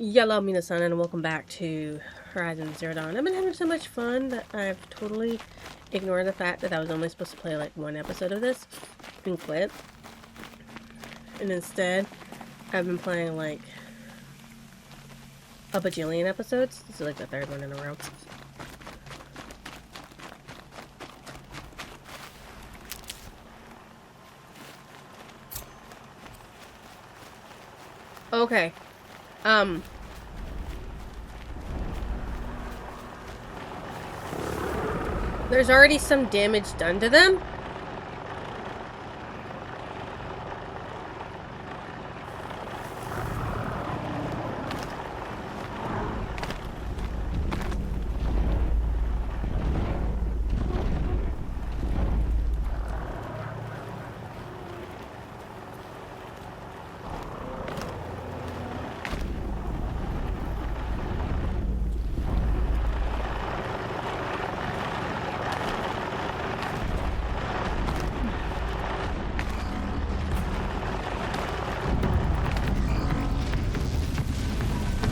Yellow Minasan, and welcome back to Horizon Zero Dawn. I've been having so much fun that I've totally ignored the fact that I was only supposed to play like one episode of this and quit. And instead, I've been playing like a bajillion episodes. This is like the third one in a row. Okay. There's already some damage done to them.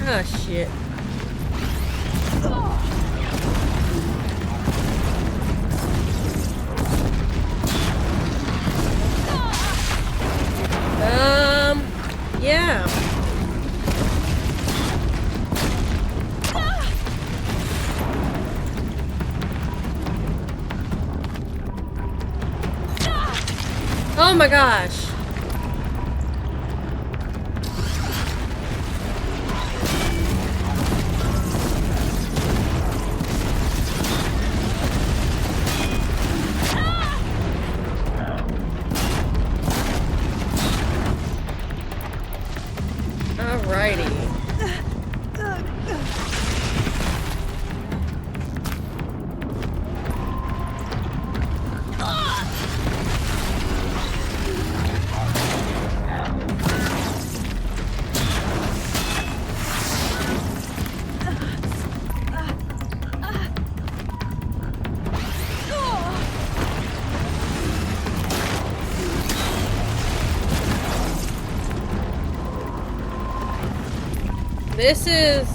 Ah, shit. Yeah. Oh my gosh. Alrighty. This is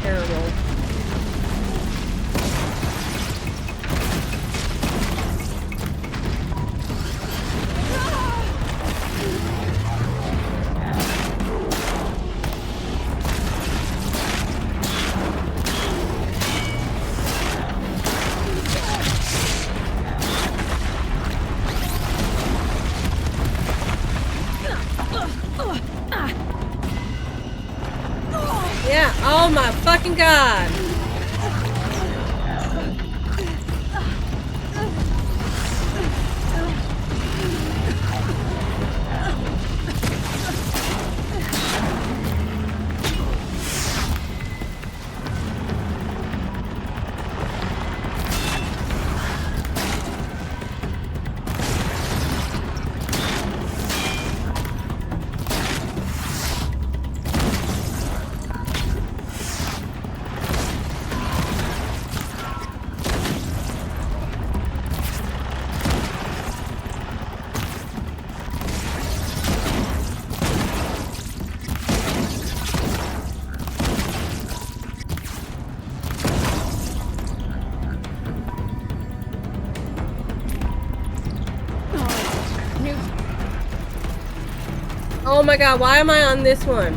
terrible. Yeah, oh my fucking god! Oh my god, why am I on this one?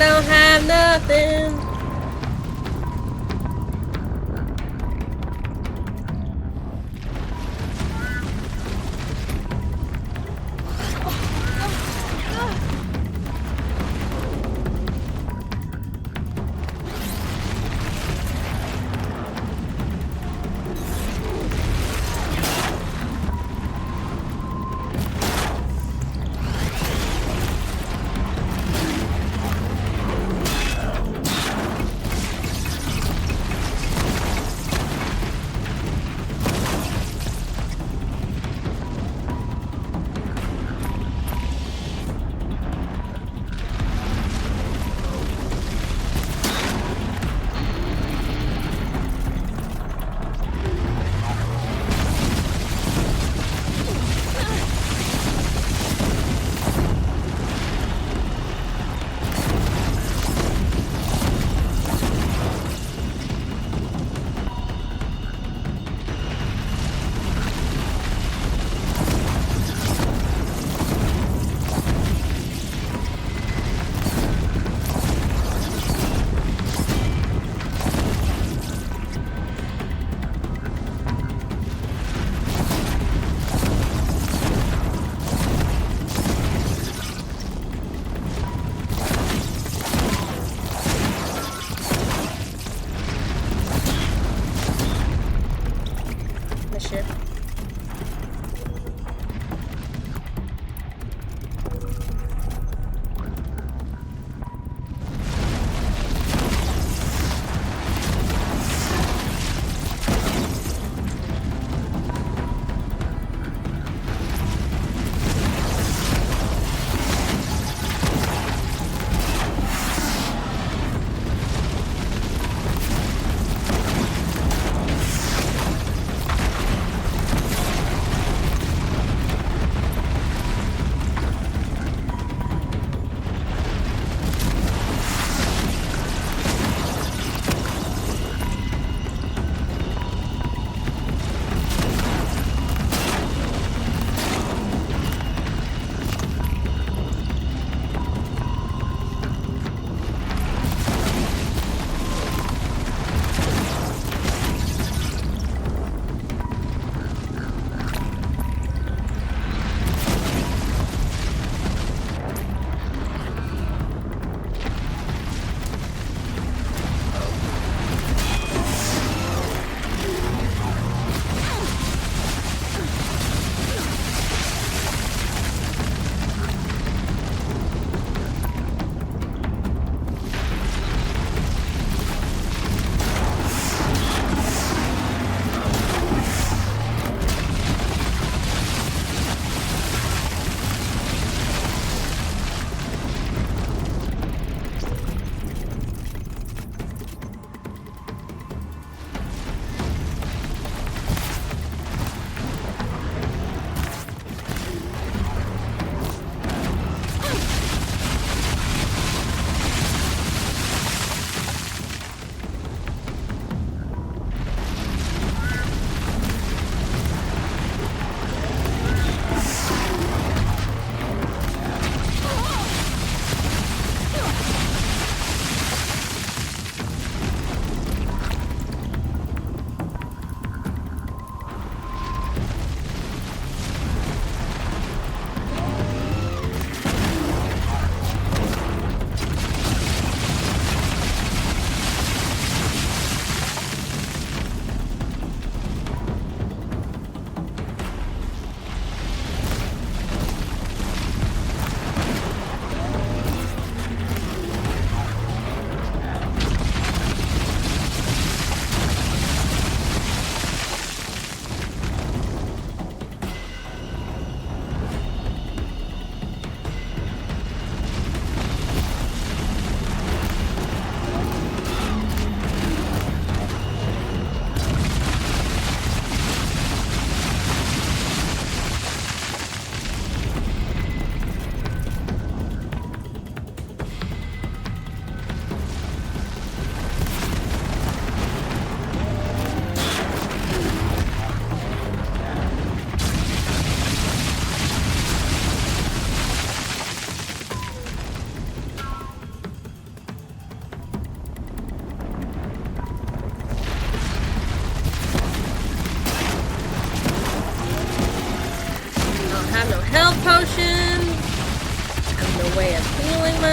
don't have nothing.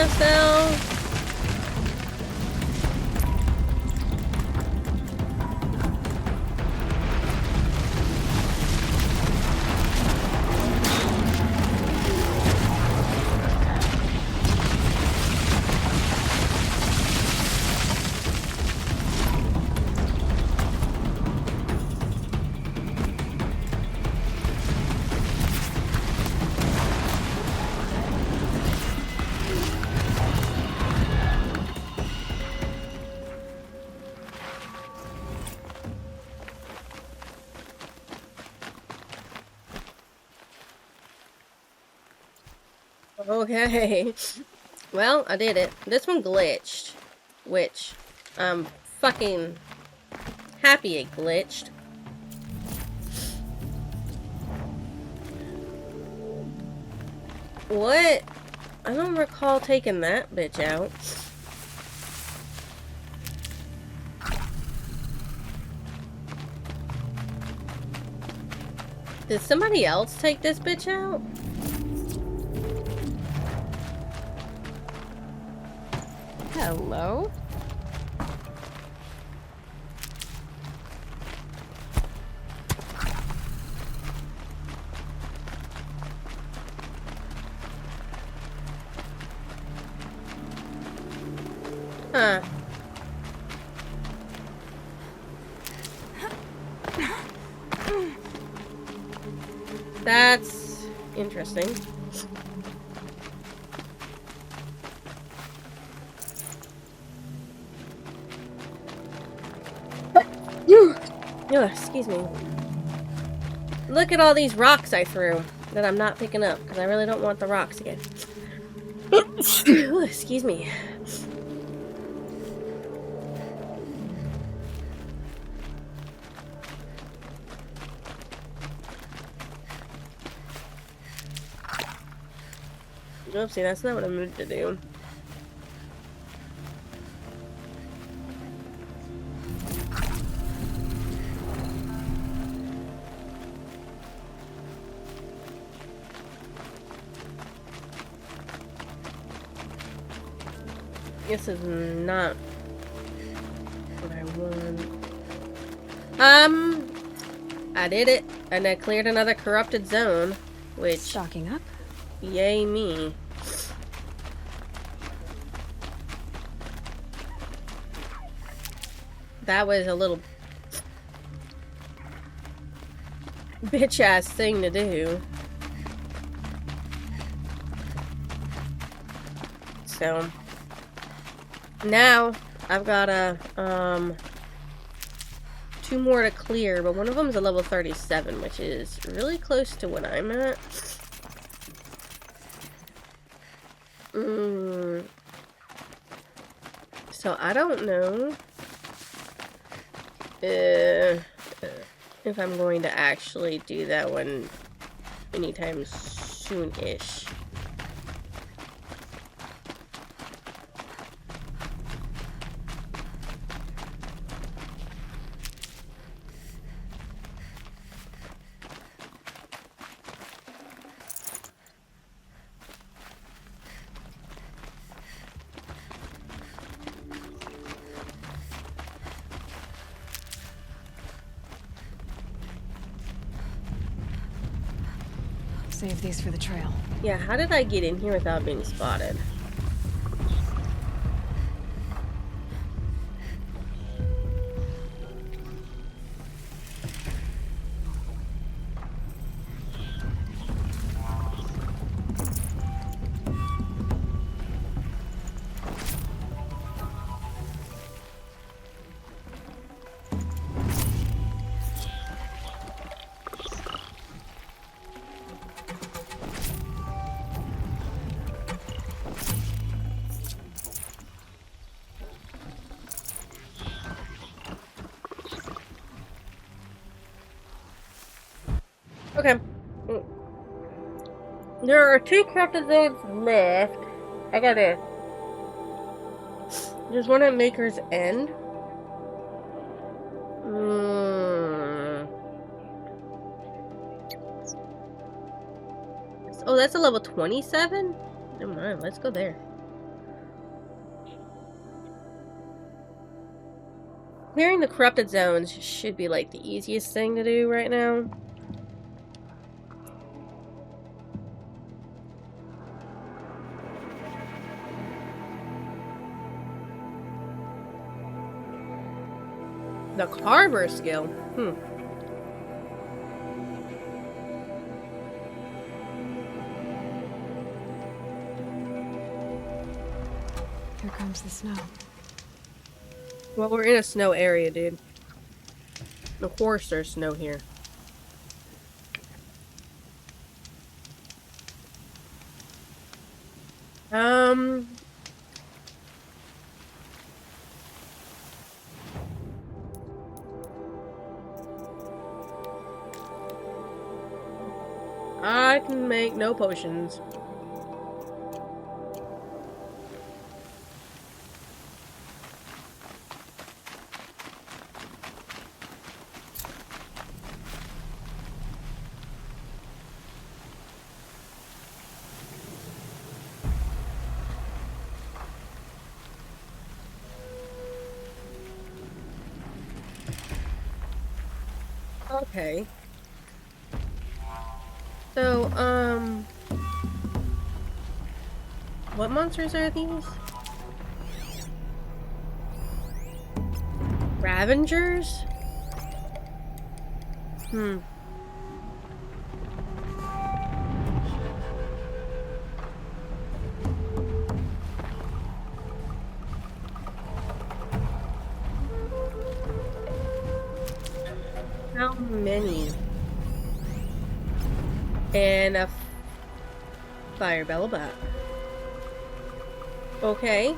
yourself. Okay. Well, I did it. This one glitched. Which, I'm fucking happy it glitched. What? I don't recall taking that bitch out. Did somebody else take this bitch out? Hello? Huh. That's interesting. Oh, excuse me. Look at all these rocks I threw that I'm not picking up because I really don't want the rocks again. Ooh, excuse me. Oopsie, that's not what I meant to do. This is not what I want. I did it, and I cleared another corrupted zone, which... Stocking up? Yay me. That was a little bitch-ass thing to do. So, now, I've got a, 2 more to clear, but one of them is a level 37, which is really close to what I'm at. So I don't know if I'm going to actually do that one anytime soon-ish. Save these for the trail. Yeah, how did I get in here without being spotted? Okay. There are 2 corrupted zones left. I gotta... There's one at Maker's End. Oh, that's a level 27? Never mind, let's go there. Clearing the corrupted zones should be like the easiest thing to do right now. The Carver skill. Here comes the snow. Well, we're in a snow area, dude. Of course there's snow here. I can make no potions. Okay. So, what monsters are these? Ravengers? How many? And a fire Belobot. Okay.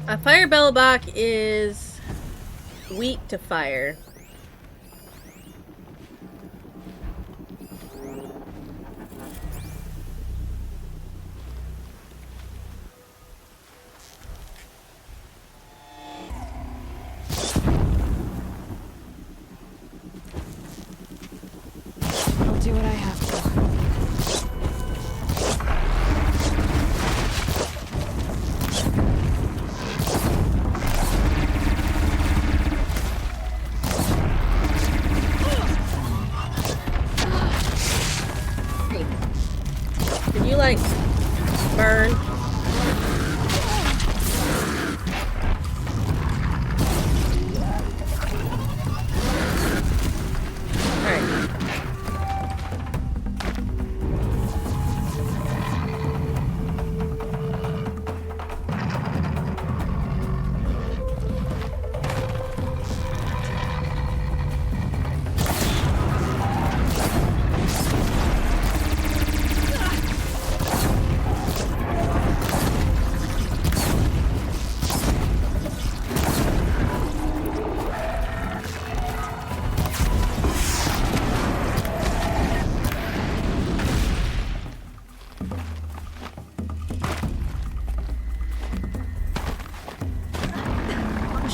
A fire Belobot is weak to fire. I'll do what I have to. Can you, like, burn? Alright.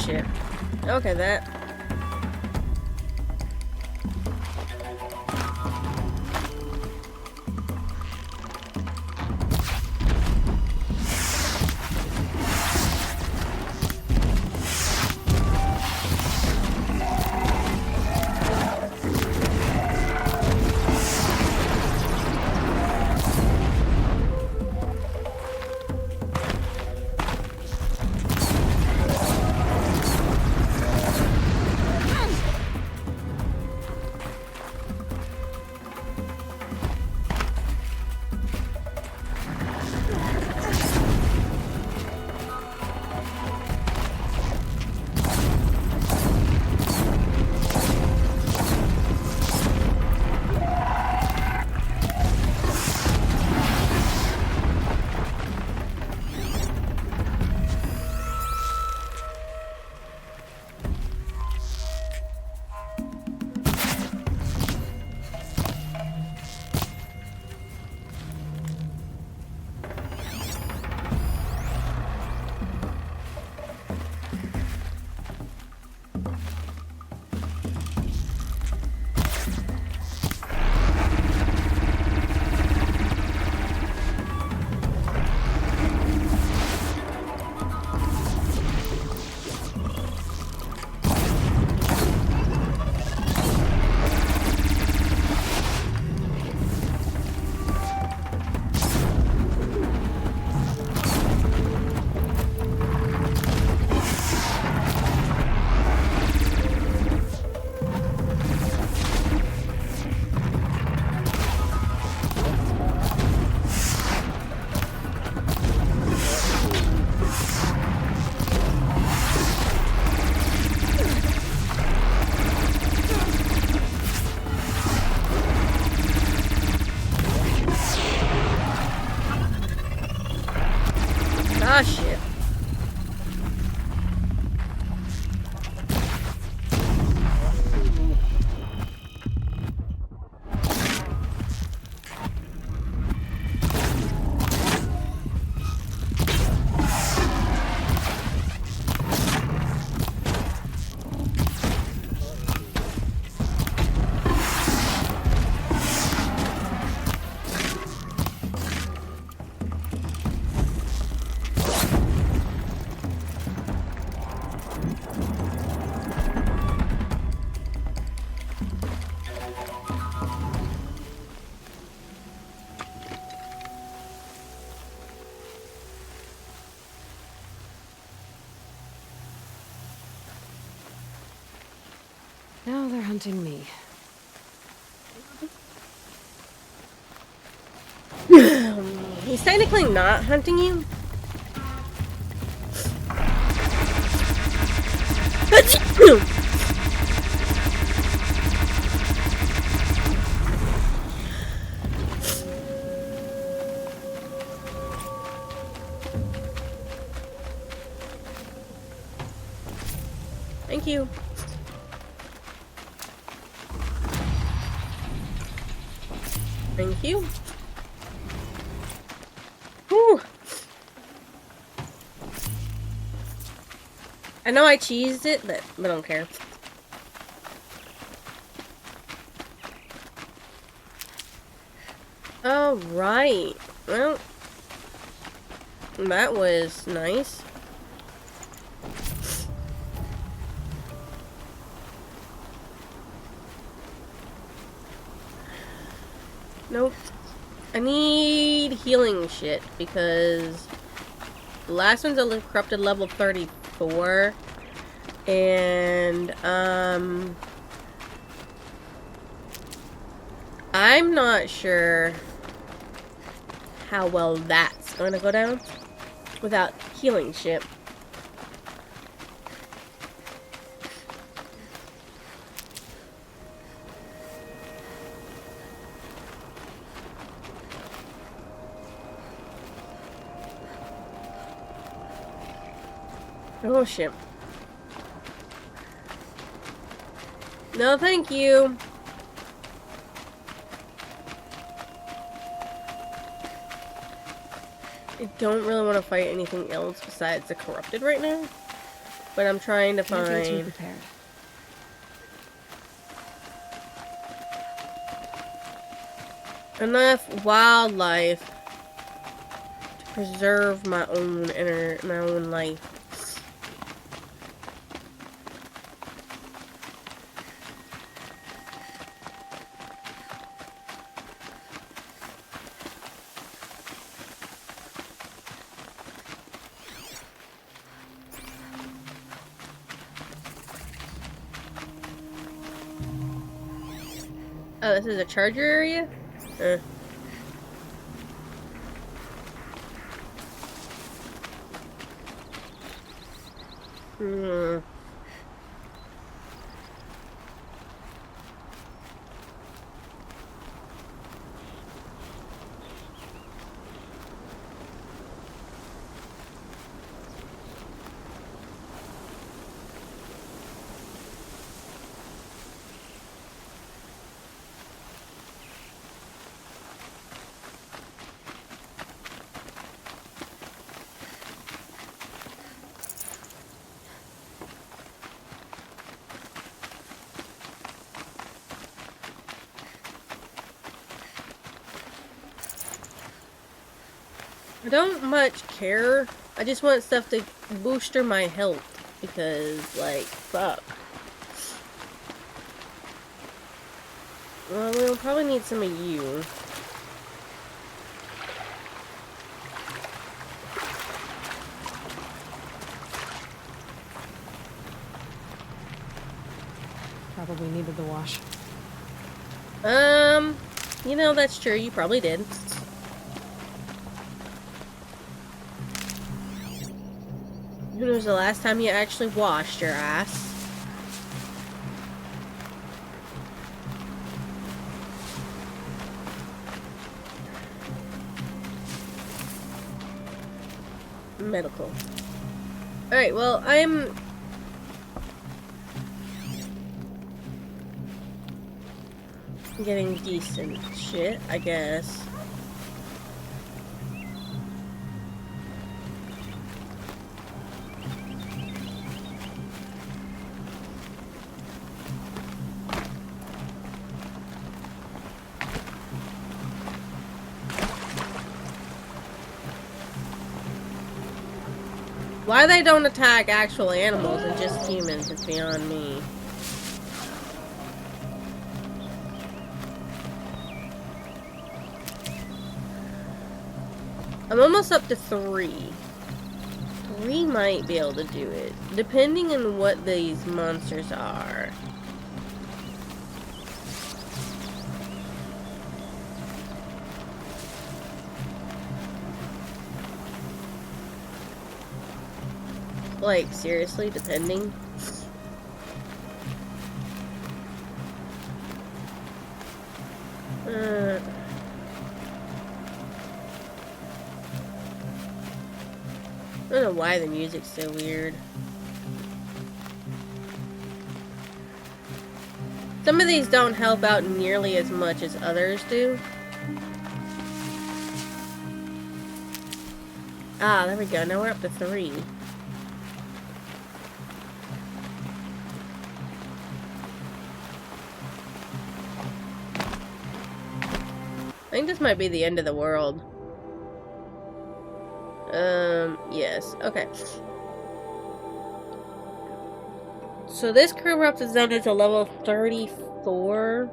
Shit. Okay, that. Ah, shit. Now they're hunting me. He's technically not hunting you. Thank you. Thank you. Whew. I know I cheesed it, but I don't care. Alright. Well, that was nice. Nope. I need healing shit because the last one's a corrupted level 34. And, I'm not sure how well that's going to go down without healing shit. Oh shit. No, thank you. I don't really want to fight anything else besides the corrupted right now. But I'm trying to Can't be too find prepared. enough wildlife to preserve my own life. Oh, this is a charger area? Hmm. I don't much care. I just want stuff to booster my health because, like, fuck. Well, we'll probably need some of you. Probably needed the wash. You know, that's true. You probably did. When was the last time you actually washed your ass? medical. Alright, well, I'm... getting decent shit, I guess. Why they don't attack actual animals and just humans is beyond me. I'm almost up to 3. 3 might be able to do it, depending on what these monsters are. Like, seriously, depending. I don't know why the music's so weird. Some of these don't help out nearly as much as others do. Ah, there we go. Now we're up to 3. I think this might be the end of the world. Yes. Okay. So this corrupted zone is a level 34.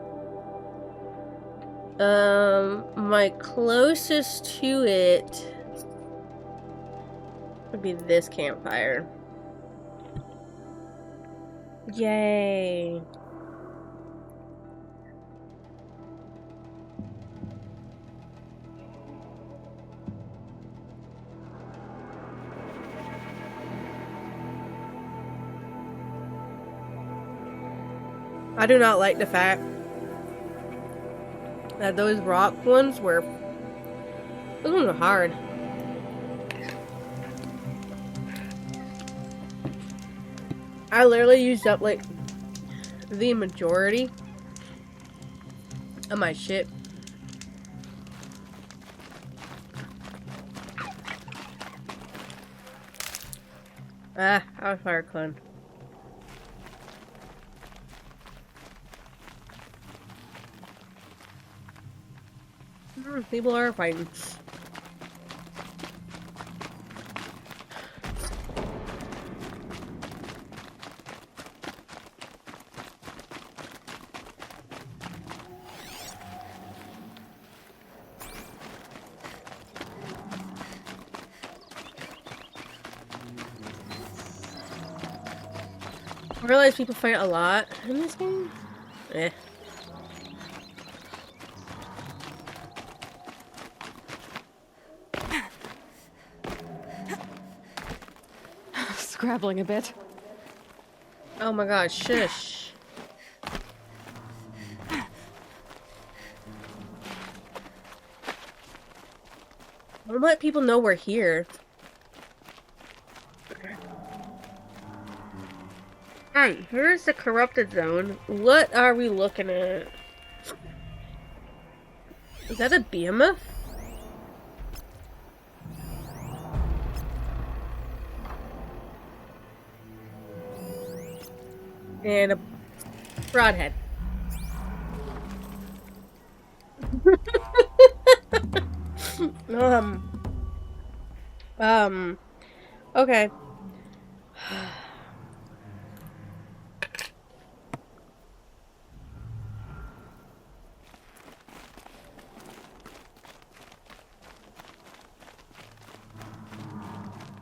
My closest to it would be this campfire. Yay. I do not like the fact that those rock ones were... those ones were hard. I literally used up, like, the majority of my shit. Ah, I was fire clone. People are fighting. I realize people fight a lot in this game. Eh. Scrabbling a bit. Oh my god, shush. Don't let people know we're here. Alright, here's the corrupted zone. What are we looking at? Is that a behemoth? And a broadhead. Okay.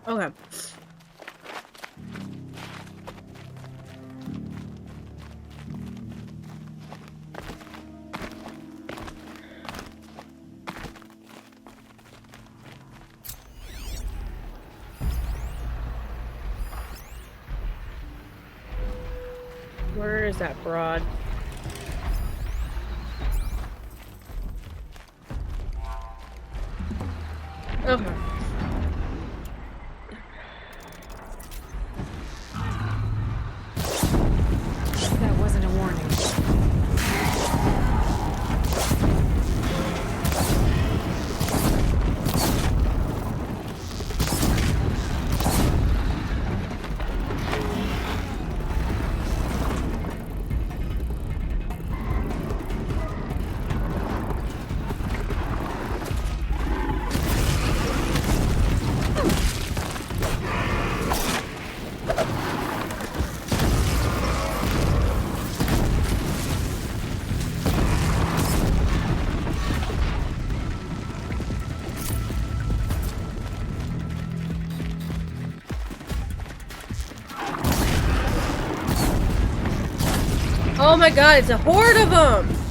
Okay. Where is that broad? Okay. Oh my god, it's a horde of them!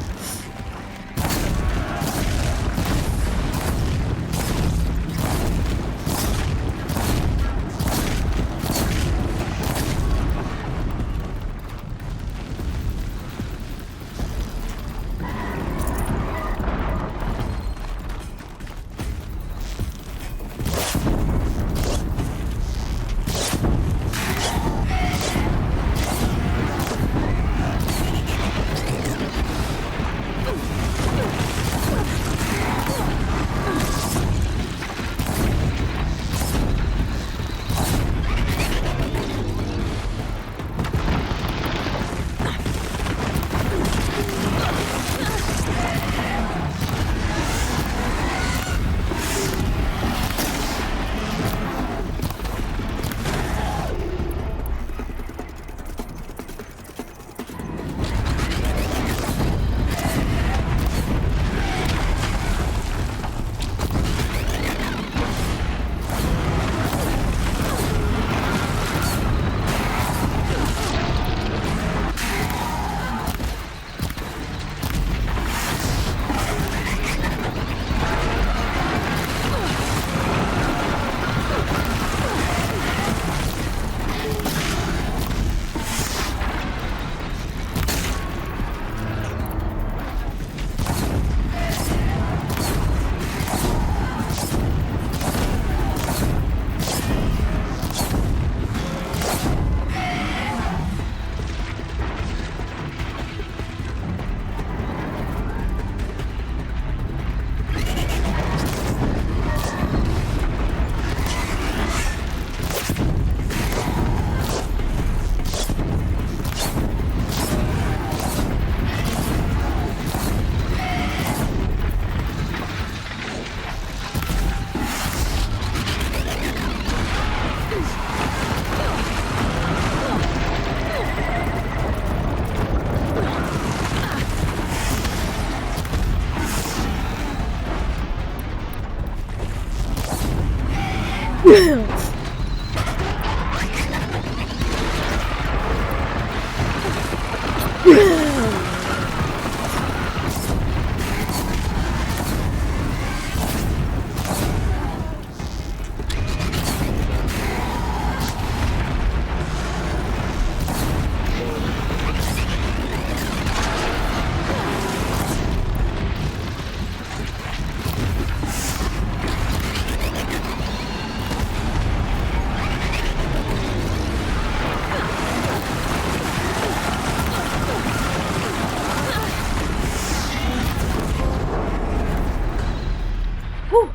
Whew.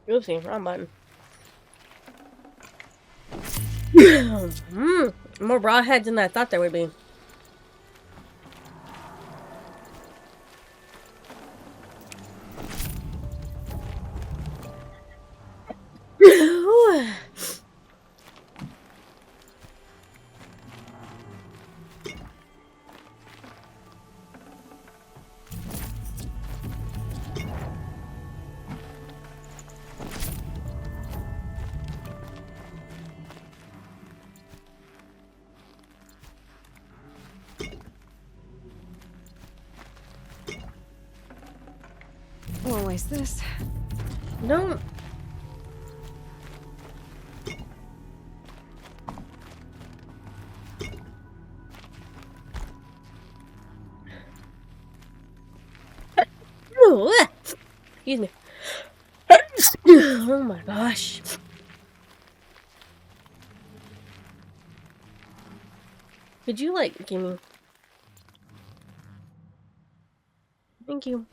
Oopsie, wrong button. More broadheads than I thought there would be. Won't waste this. Don't. Excuse me. Oh my gosh. Could you, like, give me... Thank you.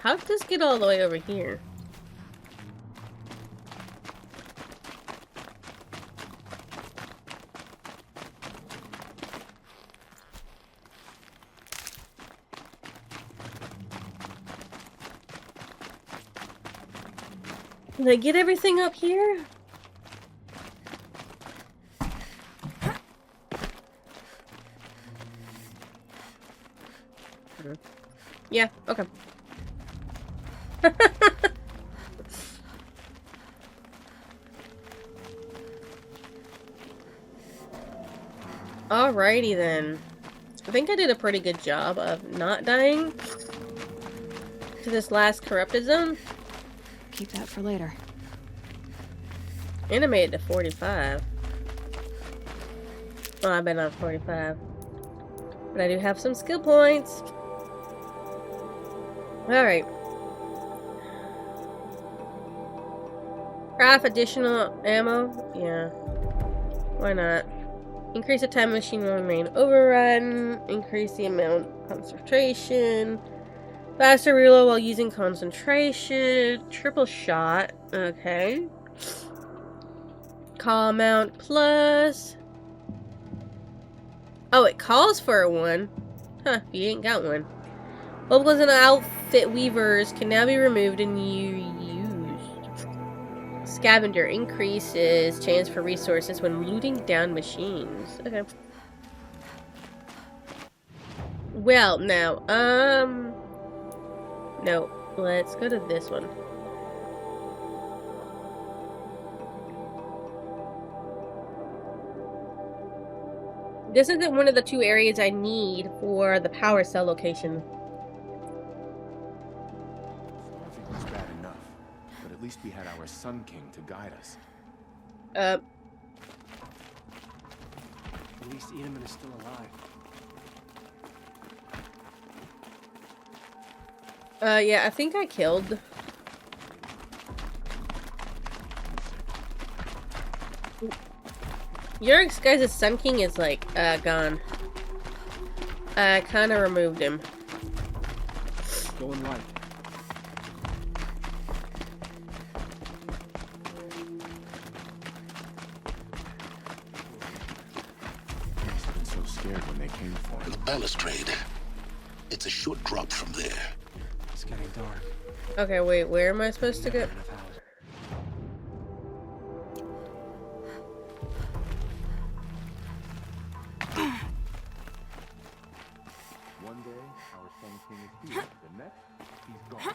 How did this get all the way over here? Did I get everything up here? Yeah, okay. Alrighty then. I think I did a pretty good job of not dying to this last corrupted zone. Keep that for later. And I made it to 45. Well, I've been on 45. But I do have some skill points. Alright. Craft additional ammo? Yeah. Why not? Increase the time machine will remain overrun. Increase the amount of concentration. Faster reload while using concentration. Triple shot. Okay. Call amount plus. Oh, it calls for a one. Huh, you ain't got one. Bubbles and outfit weavers can now be removed and used. Scavenger increases chance for resources when looting down machines. Okay. Well, now, no. Let's go to this one. This isn't one of the two areas I need for the power cell location. Nothing was bad enough, but at least we had our Sun King to guide us. At least Edelman is still alive. Yeah, I think I killed. Your guys' Sun King is like, gone. I kinda removed him. Going light. I must have been so scared when they came for The him. balustrade. It's a short drop from there. It's getting dark. Okay, wait, where am I supposed to go? Never enough hours. One day, our Sun King is here. The next, he's gone.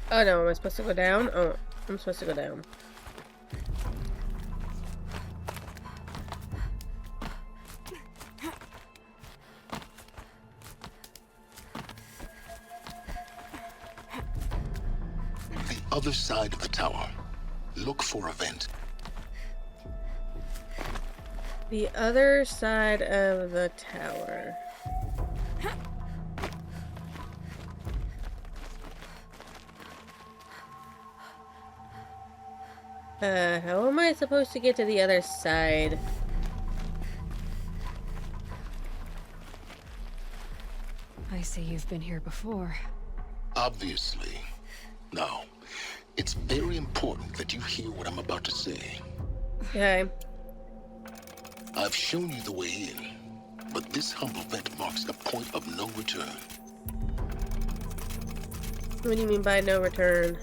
Oh no, am I supposed to go down? Oh, I'm supposed to go down. The other side of the tower. Look for a vent. The other side of the tower. How am I supposed to get to the other side? I see you've been here before. Obviously. Now, it's very important that you hear what I'm about to say. Okay. I've shown you the way in, but this humble vent marks a point of no return. What do you mean by no return?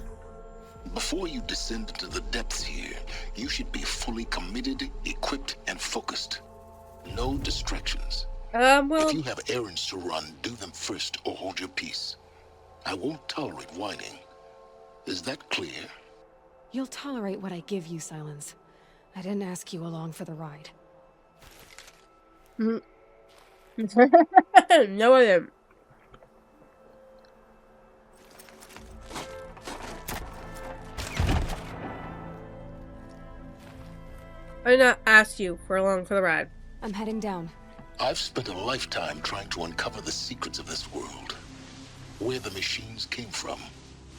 Before you descend into the depths here, you should be fully committed, equipped, and focused. No distractions. Well, If you have errands to run, do them first or hold your peace. I won't tolerate whining. Is that clear? You'll tolerate what I give you, Silence. I didn't ask you along for the ride. no, I didn't. I did not ask you for along for the ride. I'm heading down. I've spent a lifetime trying to uncover the secrets of this world. Where the machines came from.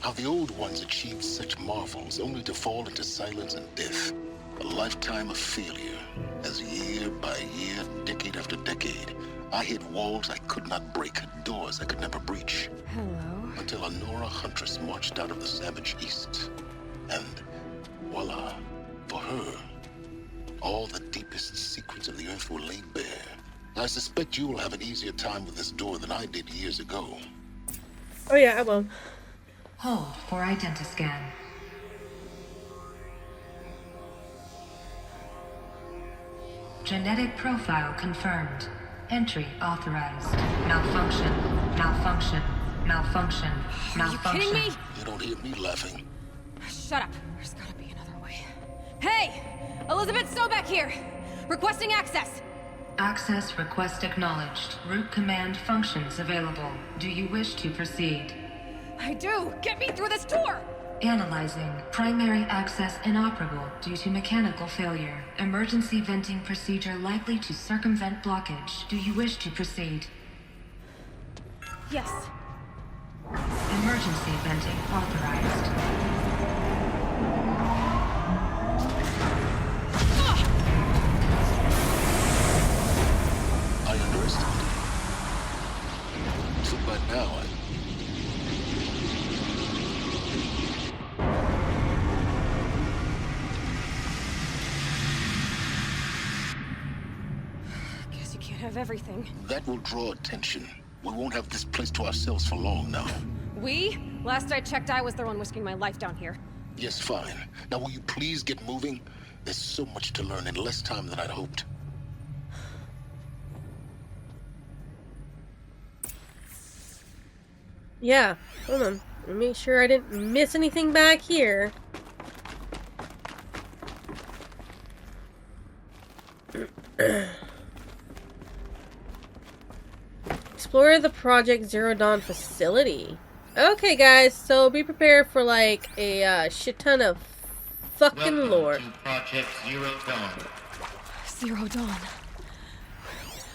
How the old ones achieved such marvels only to fall into silence and death. A lifetime of failure, as year by year, decade after decade, I hit walls I could not break, doors I could never breach. Hello. Until a Nora huntress marched out of the savage east. And voila, for her, all the deepest secrets of the earth were laid bare. I suspect you will have an easier time with this door than I did years ago. Oh yeah, I will. Hold for identiscan. Genetic profile confirmed. Entry authorized. Malfunction. Malfunction. Malfunction. Malfunction. Kidding me? You don't hear me laughing. Shut up. There's gotta be another way. Hey! Elizabeth Sobek here! Requesting access! Access request acknowledged. Root command functions available. Do you wish to proceed? I do! Get me through this door! Analyzing. Primary access inoperable due to mechanical failure. Emergency venting procedure likely to circumvent blockage. Do you wish to proceed? Yes. Emergency venting authorized. I underestimated. So by now, Guess you can't have everything. that will draw attention. We won't have this place to ourselves for long now. We? Last I checked, I was the one risking my life down here. Yes, fine. Now will you please get moving? There's so much to learn in less time than I'd hoped. Yeah, hold on. Let me make sure I didn't miss anything back here. Explore the Project Zero Dawn facility. Okay, guys, so be prepared for like a shit ton of fucking lore. Welcome to Project Zero Dawn. Zero Dawn.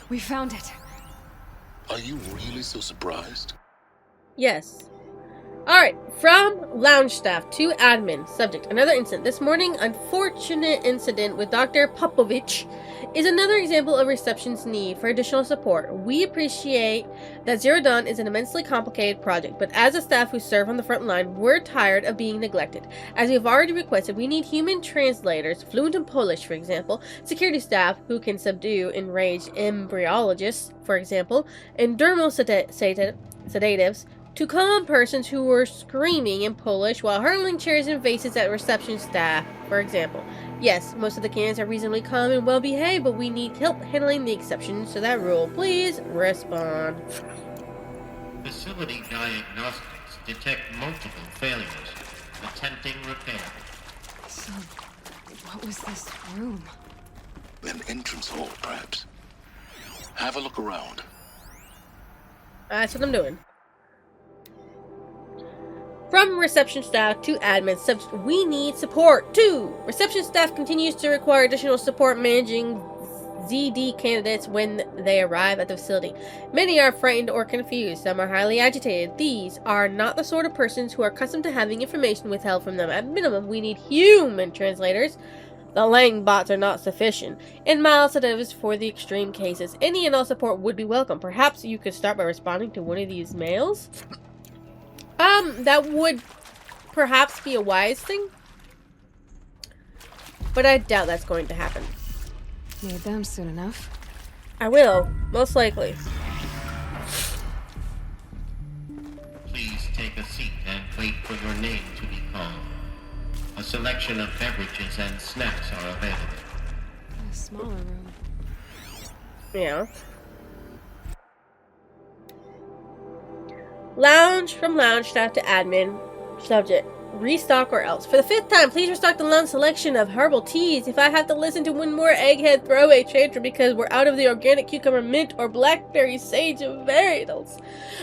We found it. Are you really so surprised? Yes. Alright, from lounge staff to admin. Subject, another incident. This morning, unfortunate incident with Dr. Popovich is another example of reception's need for additional support. We appreciate that Zero Dawn is an immensely complicated project, but as a staff who serve on the front line, we're tired of being neglected. As we've already requested, we need human translators, fluent in Polish, for example, security staff who can subdue enraged embryologists, for example, and dermal sedatives, to calm persons who were screaming in Polish while hurling chairs and vases at reception staff, for example. Yes, most of the candidates are reasonably calm and well behaved, but we need help handling the exceptions to that rule. Please respond. Facility diagnostics detect multiple failures. Attempting repair. So, what was this room? An entrance hall, perhaps. Have a look around. That's what I'm doing. From reception staff to admin, subject, we need support. 2. Reception staff continues to require additional support managing ZD candidates when they arrive at the facility. Many are frightened or confused. Some are highly agitated. These are not the sort of persons who are accustomed to having information withheld from them. At minimum, we need human translators. The Lang bots are not sufficient. And mild sedatives for the extreme cases. Any and all support would be welcome. Perhaps you could start by responding to one of these mails? That would perhaps be a wise thing. But I doubt that's going to happen. Need them soon enough. I will, most likely. Please take a seat and wait for your name to be called. A selection of beverages and snacks are available. A smaller room. Yeah. Lounge, from lounge staff to admin. Subject, restock or else. For the 5th time, please restock the lounge selection of herbal teas. If I have to listen to one more egghead throwaway tantrum because we're out of the organic cucumber mint or blackberry sage varietals,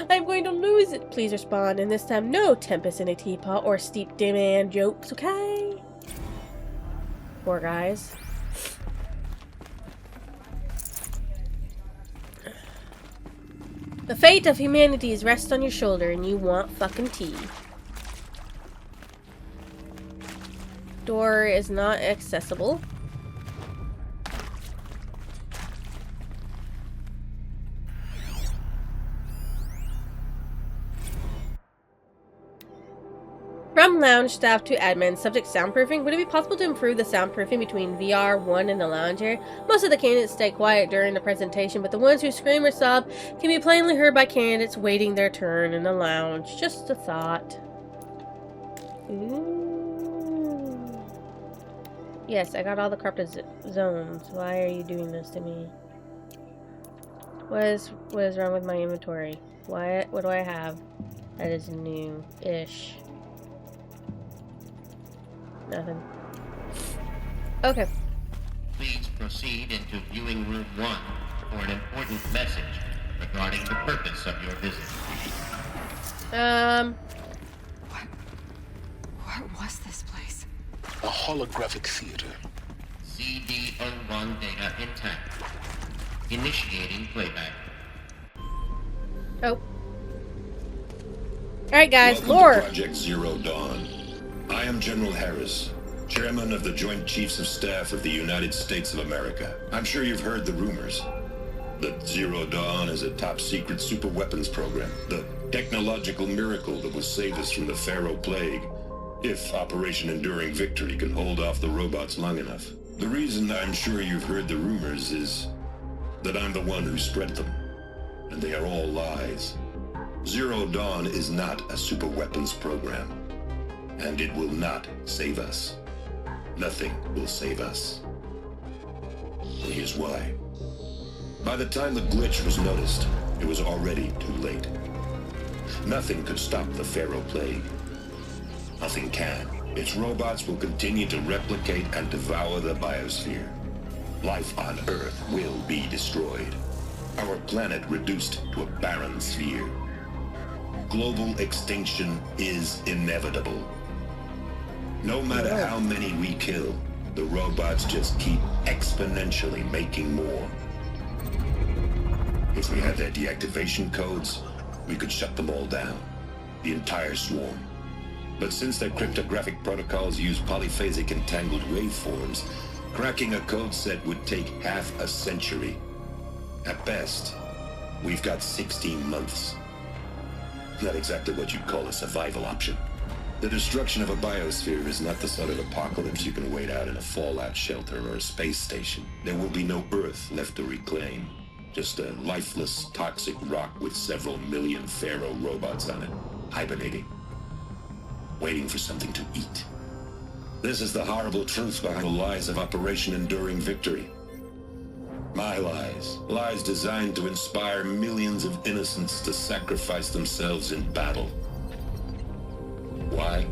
I'm going to lose it. Please respond, and this time no tempest in a teapot or steep demand jokes, okay? Poor guys. The fate of humanity is rests on your shoulder and you want fucking tea. Door is not accessible. From from lounge staff to admin, subject soundproofing. Would it be possible to improve the soundproofing between VR1 and the lounge area? Most of the candidates stay quiet during the presentation, but the ones who scream or sob can be plainly heard by candidates waiting their turn in the lounge. Just a thought. Ooh. Yes, I got all the corrupted zones. Why are you doing this to me? What is wrong with my inventory? What do I have that is new-ish? Nothing. Okay. Please proceed into viewing room 1 for an important message regarding the purpose of your visit. What was this place? A holographic theater. CD01 data intact. Initiating playback. Oh. Alright guys, Welcome lore! to Project Zero Dawn. I am General Harris, Chairman of the Joint Chiefs of Staff of the United States of America. I'm sure you've heard the rumors that Zero Dawn is a top-secret superweapons program, the technological miracle that will save us from the Pharaoh Plague, if Operation Enduring Victory can hold off the robots long enough. The reason I'm sure you've heard the rumors is that I'm the one who spread them, and they are all lies. Zero Dawn is not a superweapons program, and it will not save us. Nothing will save us. And here's why. By the time the glitch was noticed, it was already too late. Nothing could stop the Pharaoh Plague. Nothing can. Its robots will continue to replicate and devour the biosphere. Life on Earth will be destroyed. Our planet reduced to a barren sphere. Global extinction is inevitable. No matter how many we kill, the robots just keep exponentially making more. If we had their deactivation codes, we could shut them all down, the entire swarm. But since their cryptographic protocols use polyphasic entangled waveforms, cracking a code set would take half a century. At best, we've got 16 months. Not exactly what you'd call a survival option. The destruction of a biosphere is not the sort of apocalypse you can wait out in a fallout shelter or a space station. There will be no Earth left to reclaim. Just a lifeless, toxic rock with several million Pharaoh robots on it, hibernating, waiting for something to eat. This is the horrible truth behind the lies of Operation Enduring Victory. My lies. Lies designed to inspire millions of innocents to sacrifice themselves in battle. Why?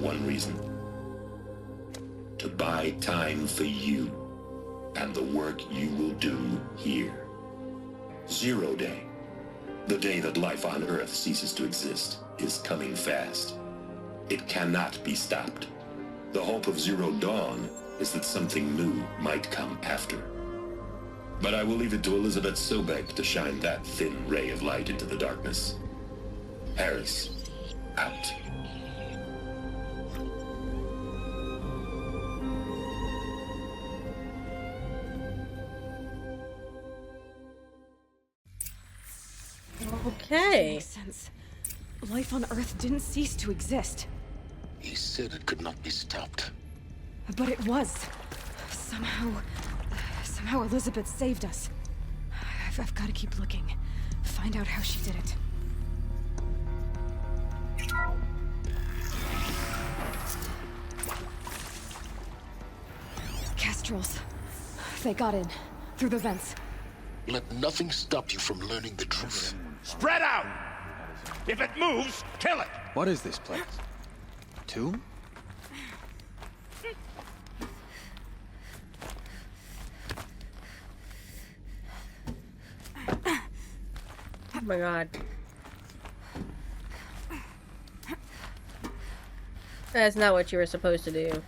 One reason. To buy time for you and the work you will do here. Zero Day, the day that life on Earth ceases to exist, is coming fast. It cannot be stopped. The hope of Zero Dawn is that something new might come after. But I will leave it to Elizabeth Sobek to shine that thin ray of light into the darkness. Harris, out. Okay. Makes sense. Life on Earth didn't cease to exist. He said it could not be stopped. But it was. Somehow Elizabeth saved us. I've got to keep looking. Find out how she did it. Kestrels. They got in. Through the vents. Let nothing stop you from learning the truth. Spread out! If it moves, kill it! What is this place? A tomb? Oh my god. That's not what you were supposed to do.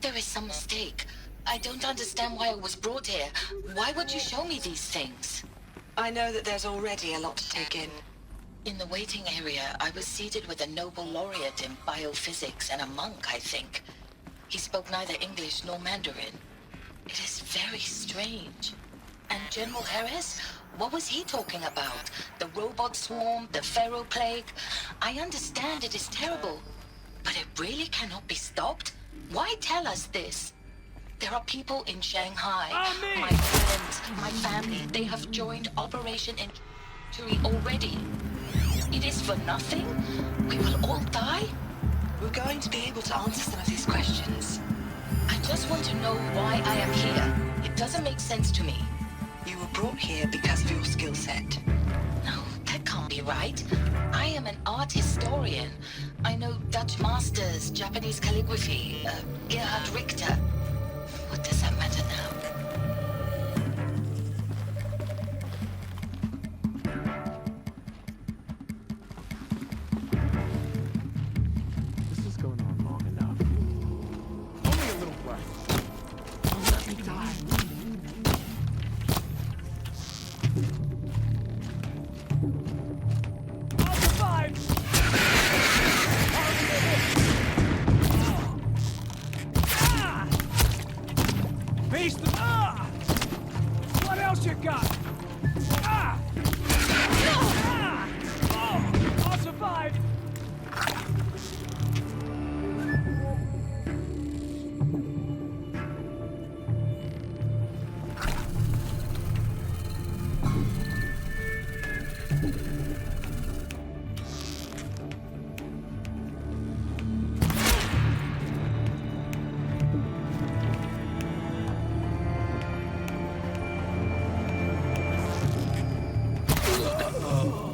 There is some mistake. I don't understand why I was brought here. Why would you show me these things? I know that there's already a lot to take in. In the waiting area, I was seated with a Nobel laureate in biophysics and a monk, I think. He spoke neither English nor Mandarin. It is very strange. And General Harris? What was he talking about? The robot swarm? The Pharaoh plague? I understand it is terrible, but it really cannot be stopped? Why tell us this? There are people in Shanghai. My friends, my family, they have joined Operation Injury already. It is for nothing? We will all die? We're going to be able to answer some of these questions. I just want to know why I am here. It doesn't make sense to me. You were brought here because of your skill set. No, that can't be right. I am an art historian. I know Dutch masters, Japanese calligraphy, Gerhard Richter. What does that matter now? This is going on long enough. Only a little left. Don't let me die. I'll survive! Face them! What else you got? Oh, I'll survive!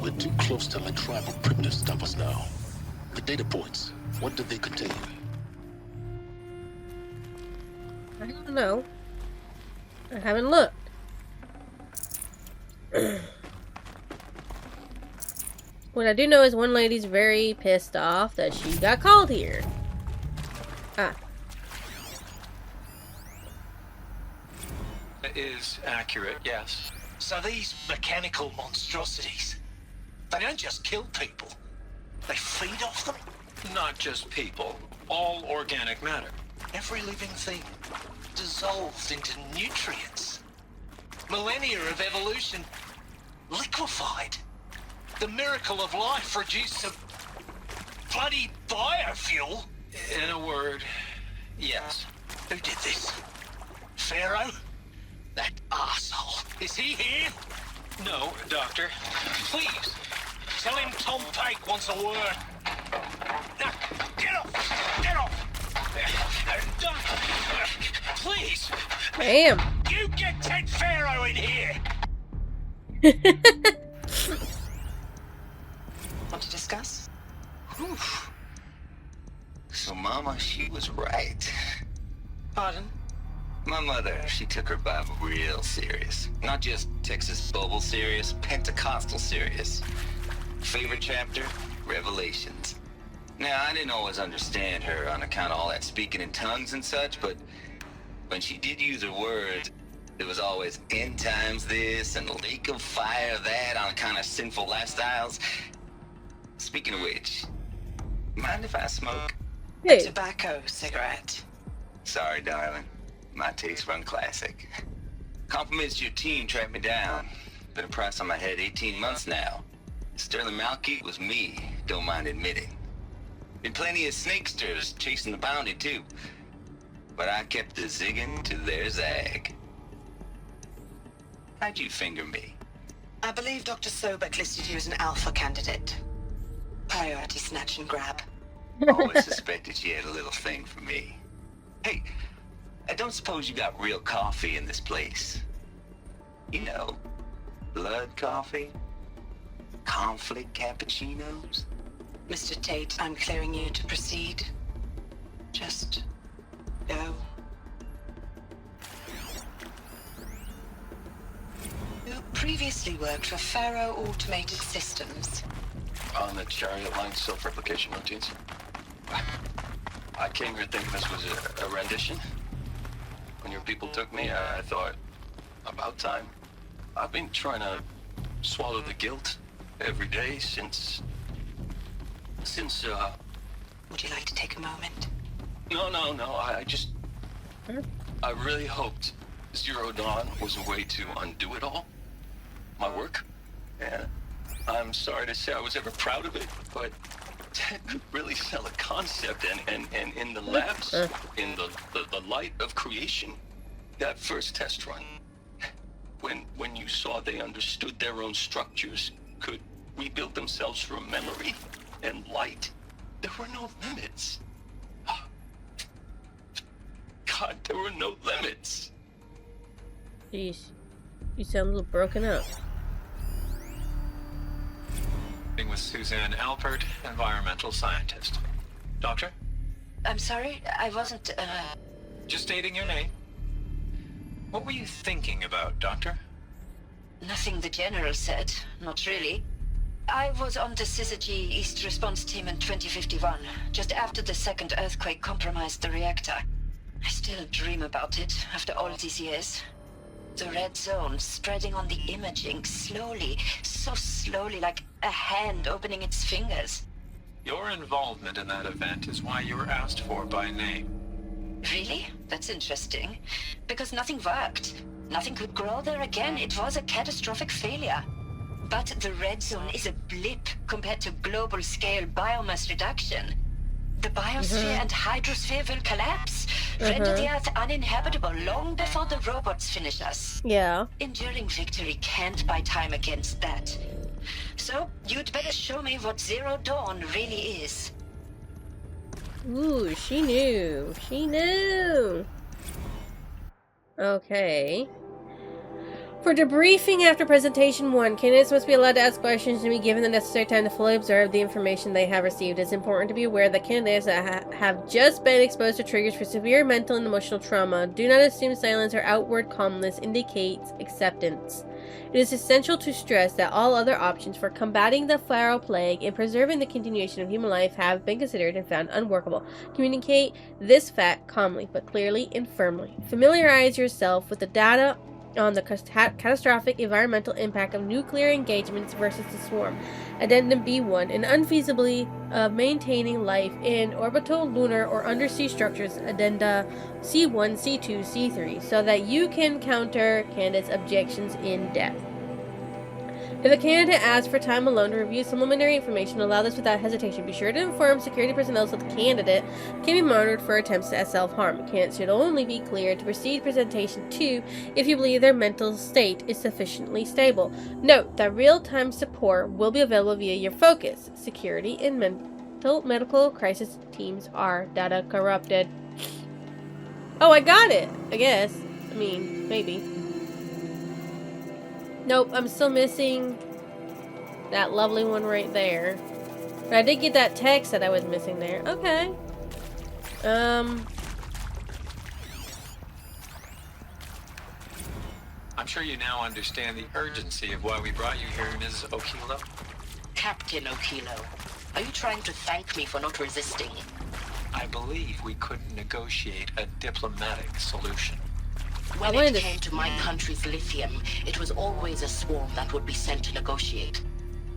We're too close to let tribal primitives stop us now. The data points, what do they contain? I don't know. I haven't looked. What I do know is one lady's very pissed off that she got called here. It is accurate, yes. So these mechanical monstrosities, they don't just kill people. They feed off them. Not just people, all organic matter. Every living thing dissolved into nutrients. Millennia of evolution liquefied. The miracle of life reduced to bloody biofuel. In a word, yes. Who did this? Pharaoh? That arsehole. Is he here? No, Doctor. Please, tell him Tom Pake wants a word. Now, get off! Get off! Please! Damn! You get Ted Pharaoh in here! Want to discuss? Whew. So Mama, she was right. Pardon? My mother, she took her Bible real serious. Not just Texas Bible serious, Pentecostal serious. Favorite chapter? Revelations. Now, I didn't always understand her on account of all that speaking in tongues and such, but when she did use her words, it was always end times this and lake of fire that on account of sinful lifestyles. Speaking of which, mind if I smoke? A tobacco cigarette. Sorry, darling. My taste run classic. Compliments to your team tracked me down. Been a price on my head 18 months now. Sterling Malky was me, don't mind admitting. Been plenty of snakesters chasing the bounty too. But I kept the zigging to their zag. How'd you finger me? I believe Dr. Sobek listed you as an alpha candidate. Priority snatch and grab. Always suspected she had a little thing for me. Hey, I don't suppose you got real coffee in this place. You know, blood coffee? Conflict cappuccinos? Mr. Tate, I'm clearing you to proceed. Just go. You previously worked for Pharaoh Automated Systems. On the Chariot Line self-replication routines. I came here thinking this was a rendition. When your people took me, I thought, about time. I've been trying to swallow the guilt every day since... Would you like to take a moment? No, I just... I really hoped Zero Dawn was a way to undo it all. My work. And I'm sorry to say I was ever proud of it, but Ted could really sell a concept, and in the labs, in the light of creation, that first test run, when you saw they understood their own structures, could rebuild themselves from memory and light, there were no limits. God, there were no limits. Jeez. You sound a little broken up. With Suzanne Alpert, environmental scientist. Doctor? I'm sorry, I wasn't, Just stating your name. What were you thinking about, Doctor? Nothing the General said. Not really. I was on the Syzygy East Response Team in 2051, just after the second earthquake compromised the reactor. I still dream about it, after all these years. The red zone spreading on the imaging, slowly, so slowly, like a hand opening its fingers. Your involvement in that event is why you were asked for by name. Really? That's interesting. Because nothing worked. Nothing could grow there again. It was a catastrophic failure. But the red zone is a blip compared to global-scale biomass reduction. The biosphere and hydrosphere will collapse, render the Earth uninhabitable long before the robots finish us. Yeah. Enduring victory can't buy time against that. So, you'd better show me what Zero Dawn really is. Ooh, she knew. She knew. Okay. For debriefing after presentation 1, candidates must be allowed to ask questions and be given the necessary time to fully observe the information they have received. It's important to be aware that candidates that have just been exposed to triggers for severe mental and emotional trauma do not assume silence or outward calmness indicates acceptance. It is essential to stress that all other options for combating the Pharaoh Plague and preserving the continuation of human life have been considered and found unworkable. Communicate this fact calmly but clearly and firmly. Familiarize yourself with the data on the catastrophic environmental impact of nuclear engagements versus the swarm. Addendum B1, an unfeasibly of maintaining life in orbital, lunar, or undersea structures. Addenda C1, C2, C3, so that you can counter candidates' objections in depth. If a candidate asks for time alone to review supplementary information, allow this without hesitation. Be sure to inform security personnel so the candidate can be monitored for attempts at self-harm. Candidates should only be cleared to proceed presentation 2 if you believe their mental state is sufficiently stable. Note that real-time support will be available via your focus. Security and medical crisis teams are data corrupted. Oh, I got it! I guess. I mean, maybe. Nope, I'm still missing that lovely one right there. But I did get that text that I was missing there. Okay. I'm sure you now understand the urgency of why we brought you here, Ms. Okilo. Captain Okilo, are you trying to thank me for not resisting? I believe we couldn't negotiate a diplomatic solution. When it came to my country's lithium, it was always a swarm that would be sent to negotiate.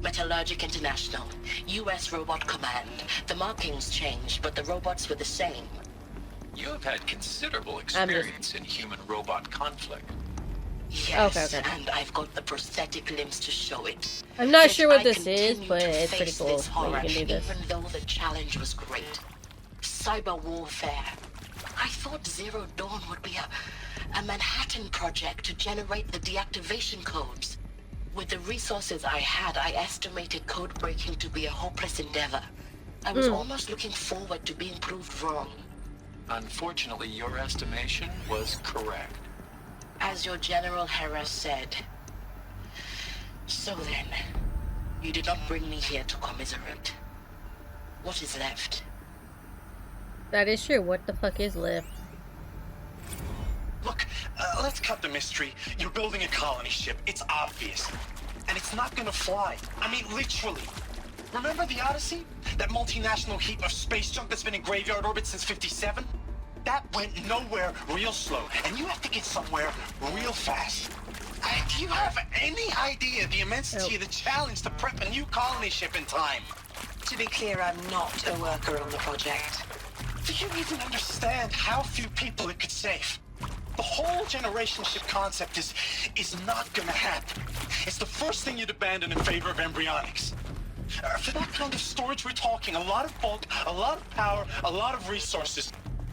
Metallurgic International, U.S. Robot Command. The markings changed, but the robots were the same. You have had considerable experience in human-robot conflict. Yes, okay. And I've got the prosthetic limbs to show it. I'm not sure what this is, but it's pretty cool that you can do this. Even though the challenge was great. Cyber warfare. I thought Zero Dawn would be a Manhattan project to generate the deactivation codes. With the resources I had, I estimated code breaking to be a hopeless endeavor. I was almost looking forward to being proved wrong. Unfortunately, your estimation was correct. As your General Harris said. So then, you did not bring me here to commiserate. What is left? That is true. What the fuck is left? Look, let's cut the mystery. You're building a colony ship. It's obvious. And it's not gonna fly. I mean, literally. Remember the Odyssey? That multinational heap of space junk that's been in graveyard orbit since '57? That went nowhere real slow. And you have to get somewhere real fast. Do you have any idea the immensity of the challenge to prep a new colony ship in time? To be clear, I'm not a worker on the project. Do you even understand how few people it could save? The whole generation ship concept is not gonna happen. It's the first thing you'd abandon in favor of embryonics. For that kind of storage we're talking, a lot of bulk, a lot of power, a lot of resources.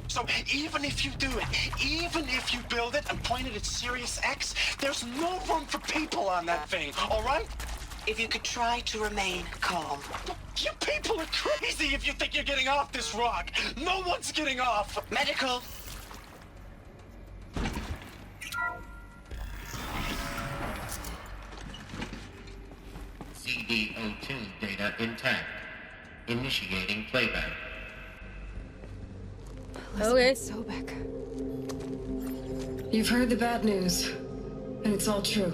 So even if you do it, even if you build it and point it at Sirius X, there's no room for people on that thing, all right? If you could try to remain calm. You people are crazy if you think you're getting off this rock. No one's getting off. Medical. CD02 data intact. Initiating playback. Okay. Sobek. You've heard the bad news, and it's all true.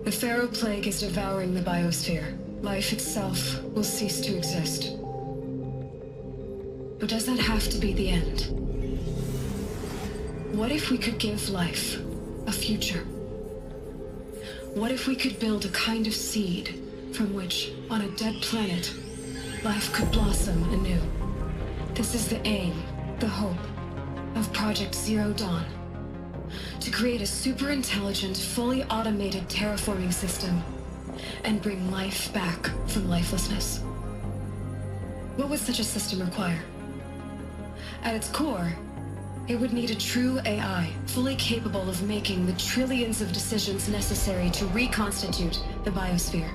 The Pharaoh Plague is devouring the biosphere. Life itself will cease to exist. But does that have to be the end? What if we could give life a future? What if we could build a kind of seed from which, on a dead planet, life could blossom anew? This is the aim, the hope, of Project Zero Dawn. To create a super-intelligent, fully automated terraforming system and bring life back from lifelessness. What would such a system require? At its core, it would need a true AI, fully capable of making the trillions of decisions necessary to reconstitute the biosphere.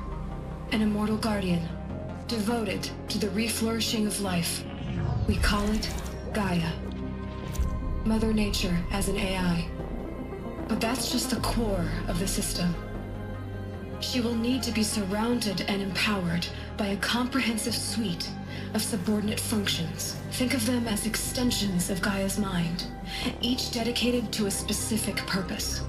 An immortal guardian, devoted to the reflourishing of life. We call it Gaia. Mother Nature as an AI. But that's just the core of the system. She will need to be surrounded and empowered by a comprehensive suite of subordinate functions. Think of them as extensions of Gaia's mind, each dedicated to a specific purpose.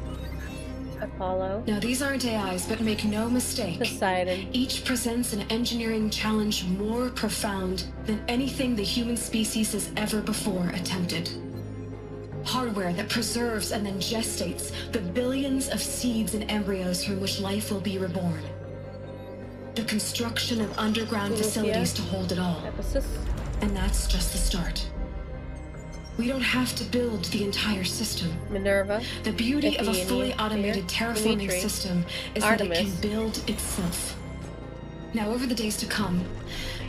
Apollo. Now these aren't AIs, but make no mistake. Poseidon. Each presents an engineering challenge more profound than anything the human species has ever before attempted. Hardware that preserves and then gestates the billions of seeds and embryos from which life will be reborn. The construction of underground facilities to hold it all. Ephesus. And that's just the start. We don't have to build the entire system. Minerva. The beauty of a Athene, fully automated terraforming Dimitri, system is Artemis. that it can build itself. Now, over the days to come,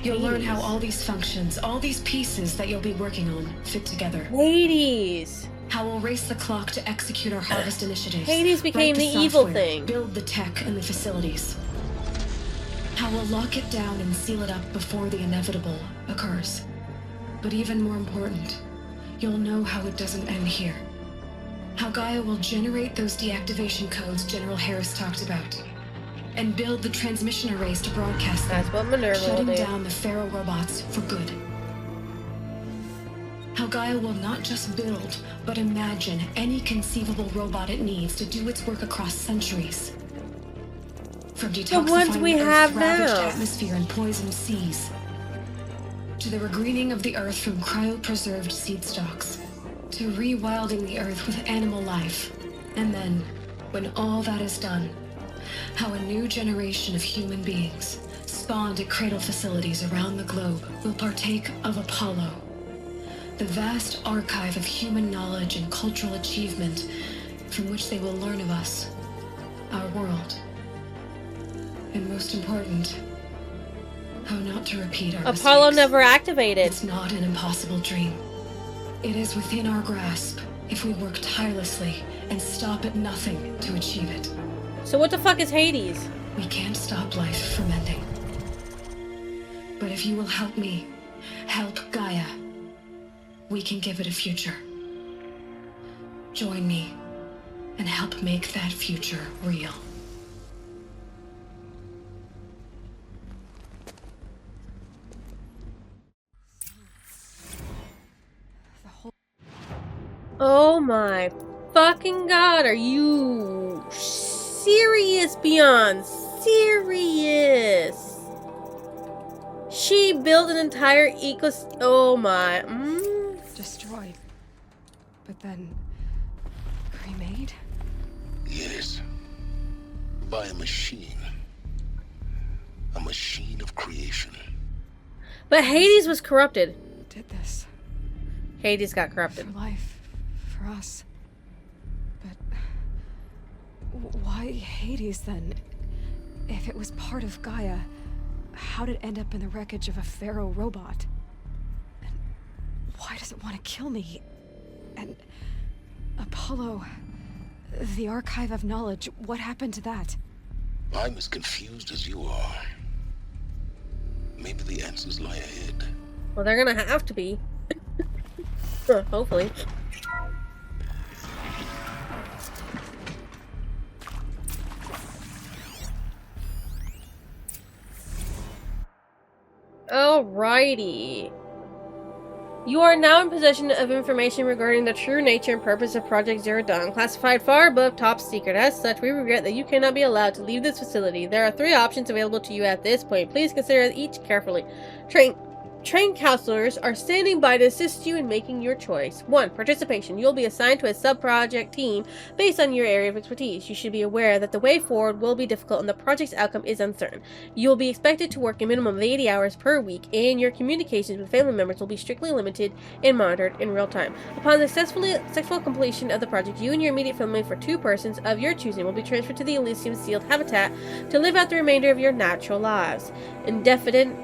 you'll learn how all these functions, all these pieces that you'll be working on, fit together. Hades. How we'll race the clock to execute our harvest initiatives. Hades became write the evil software, thing. Build the tech and the facilities. How we'll lock it down and seal it up before the inevitable occurs. But even more important, you'll know how it doesn't end here. How Gaia will generate those deactivation codes General Harris talked about. And build the transmission arrays to broadcast them. That's what Minerva shutting will do. down the Pharaoh robots for good. How Gaia will not just build, but imagine any conceivable robot it needs to do its work across centuries. From detoxifying The ones we Earth's have ravaged now. atmosphere and poisoned seas, to the regreening of the Earth from cryopreserved seed stalks, to rewilding the Earth with animal life, and then, when all that is done, how a new generation of human beings, spawned at cradle facilities around the globe, will partake of Apollo, the vast archive of human knowledge and cultural achievement from which they will learn of us, our world. And most important, how not to repeat our Apollo mistakes. never activated. It's not an impossible dream. It is within our grasp if we work tirelessly and stop at nothing to achieve it. So what the fuck is Hades? We can't stop life from ending. But if you will help me, help Gaia, we can give it a future. Join me and help make that future real. Oh my fucking god, are you serious, beyond serious? She built an entire oh my. Destroyed. But then... remade? Yes. By a machine. A machine of creation. But Hades was corrupted. Did this. Hades got corrupted. For life. For us. But why Hades then? If it was part of Gaia, how did it end up in the wreckage of a Pharaoh robot? And why does it want to kill me? And Apollo, the Archive of Knowledge, what happened to that? I'm as confused as you are. Maybe the answers lie ahead. Well, they're gonna have to be. Hopefully. Alrighty. You are now in possession of information regarding the true nature and purpose of Project Zero Dawn, classified far above top secret. As such, we regret that you cannot be allowed to leave this facility. There are 3 options available to you at this point. Please consider each carefully. Trained counselors are standing by to assist you in making your choice. 1. Participation. You'll be assigned to a sub-project team based on your area of expertise. You should be aware that the way forward will be difficult and the project's outcome is uncertain. You will be expected to work a minimum of 80 hours per week, and your communications with family members will be strictly limited and monitored in real time. Upon the successful completion of the project, you and your immediate family for 2 persons of your choosing will be transferred to the Elysium sealed habitat to live out the remainder of your natural lives. Indefinite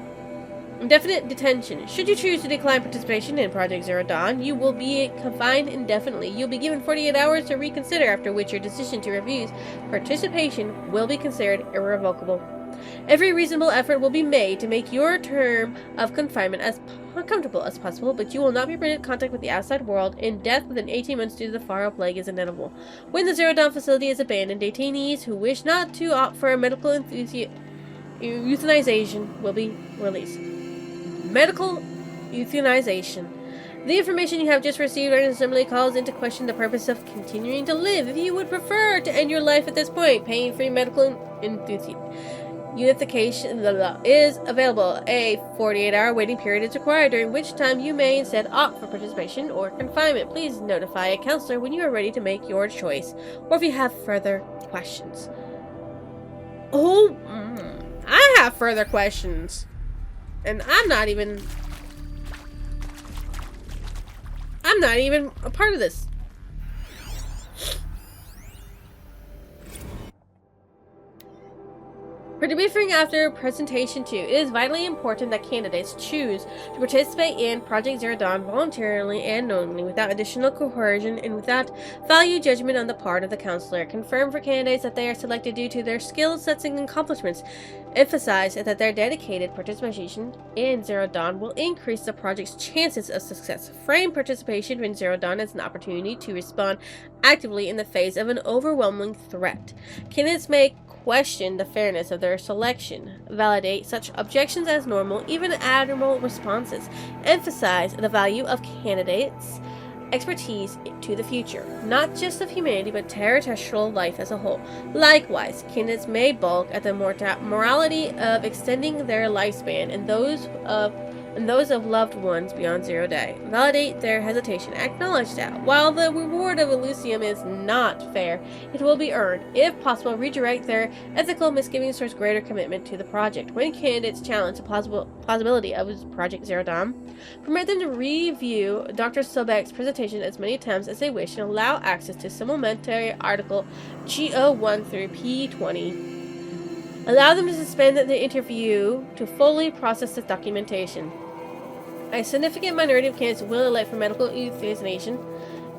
detention. Should you choose to decline participation in Project Zero Dawn, you will be confined indefinitely. You'll be given 48 hours to reconsider, after which your decision to refuse participation will be considered irrevocable. Every reasonable effort will be made to make your term of confinement as comfortable as possible, but you will not be permitted contact with the outside world, and death within 18 months due to the Pharaoh plague is inevitable. When the Zero Dawn facility is abandoned, detainees who wish not to opt for a medical euthanization will be released. Medical euthanization. The information you have just received simply calls into question the purpose of continuing to live. If you would prefer to end your life at this point, paying for medical euthanization is available. A 48-hour waiting period is required, during which time you may instead opt for participation or confinement. Please notify a counselor when you are ready to make your choice, or if you have further questions. I have further questions. And I'm not even a part of this. For debriefing after presentation 2, it is vitally important that candidates choose to participate in Project Zero Dawn voluntarily and knowingly, without additional coercion and without value judgment on the part of the counselor. Confirm for candidates that they are selected due to their skill sets and accomplishments. Emphasize that their dedicated participation in Zero Dawn will increase the project's chances of success. Frame participation in Zero Dawn as an opportunity to respond actively in the face of an overwhelming threat. Candidates may question the fairness of their selection. Validate such objections as normal, even admirable responses. Emphasize the value of candidates' expertise to the future, not just of humanity, but terrestrial life as a whole. Likewise, candidates may balk at the morality of extending their lifespan and those of loved ones beyond 0 day. Validate their hesitation. Acknowledge that, while the reward of Elysium is not fair, it will be earned. If possible, redirect their ethical misgivings towards greater commitment to the project. When candidates challenge the plausibility of Project Zero Dawn, permit them to review Dr. Sobek's presentation as many times as they wish and allow access to supplementary article G01 through P20. Allow them to suspend the interview to fully process the documentation. A significant minority of candidates will elect for medical euthanization.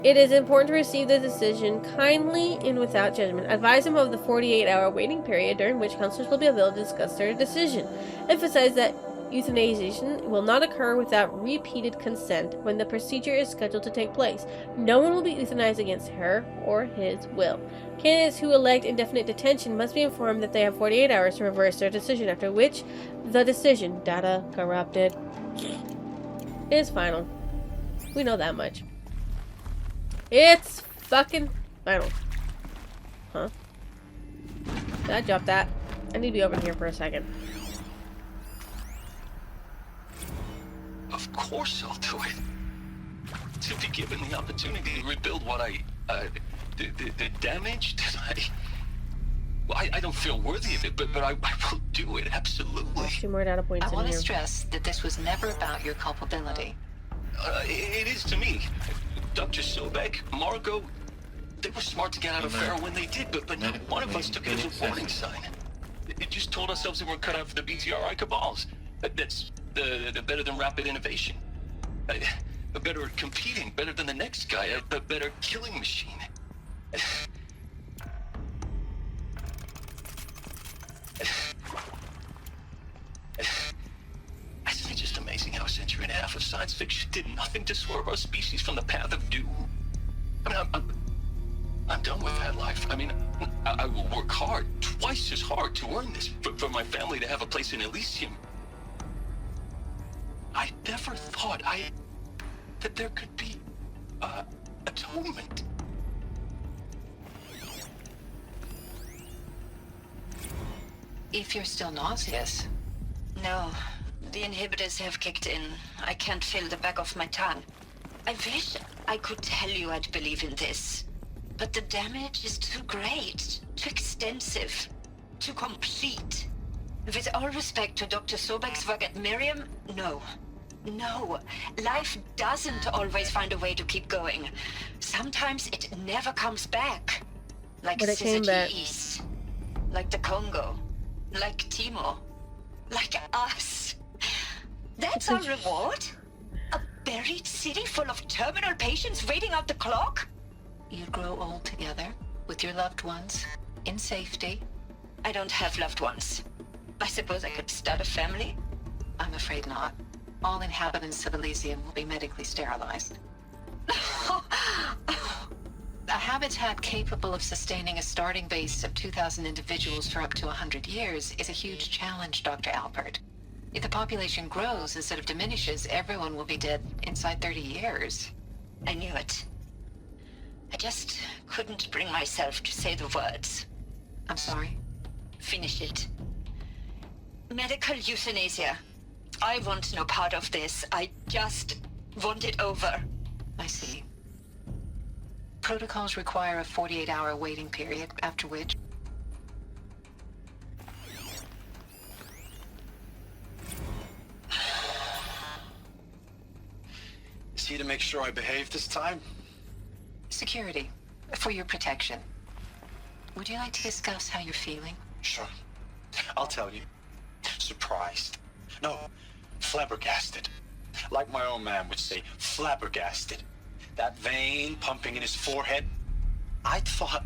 It is important to receive the decision kindly and without judgment. Advise them of the 48-hour waiting period during which counselors will be available to discuss their decision. Emphasize that euthanization will not occur without repeated consent when the procedure is scheduled to take place. No one will be euthanized against her or his will. Candidates who elect indefinite detention must be informed that they have 48 hours to reverse their decision, after which the decision, data corrupted, is final. We know that much. It's fucking final. Huh? Did I drop that? I need to be over here for a second. Of course I'll do it. To be given the opportunity to rebuild what I the damage that I don't feel worthy of it, but I will do it, absolutely. There's 2 more data points I in want to here. stress that this was never about your culpability. It is to me. Dr. Sobek, Margot, they were smart to get out of Pharaoh when they did, but not one of us took it as a warning sign. It just told ourselves that we're cut out for the BTRI cabals. That's the better than rapid innovation. Better at competing, better than the next guy, a better killing machine. Isn't it just amazing how a century and a half of science fiction did nothing to swerve our species from the path of doom? I mean, I'm done with that life. I mean, I will work hard, twice as hard, to earn this, for my family to have a place in Elysium. I never thought that there could be atonement. If you're still nauseous. No, the inhibitors have kicked in. I can't feel the back of my tongue. I wish I could tell you I'd believe in this. But the damage is too great, too extensive, too complete. With all respect to Dr. Sobek's work at Miriam, no. No, life doesn't always find a way to keep going. Sometimes it never comes back. Like But it came back. East. Like the Congo. Like Timor. Like us. That's our reward? A buried city full of terminal patients waiting out the clock? You grow old together, with your loved ones, in safety. I don't have loved ones. I suppose I could start a family? I'm afraid not. All inhabitants of Elysium will be medically sterilized. A habitat capable of sustaining a starting base of 2,000 individuals for up to 100 years is a huge challenge, Dr. Alpert. If the population grows instead of diminishes, everyone will be dead inside 30 years. I knew it. I just couldn't bring myself to say the words. I'm sorry? Finish it. Medical euthanasia. I want no part of this. I just want it over. I see. Protocols require a 48-hour waiting period, after which... Is he to make sure I behave this time? Security. For your protection. Would you like to discuss how you're feeling? Sure. I'll tell you. Surprised. No, flabbergasted. Like my own man would say, flabbergasted. That vein pumping in his forehead. I thought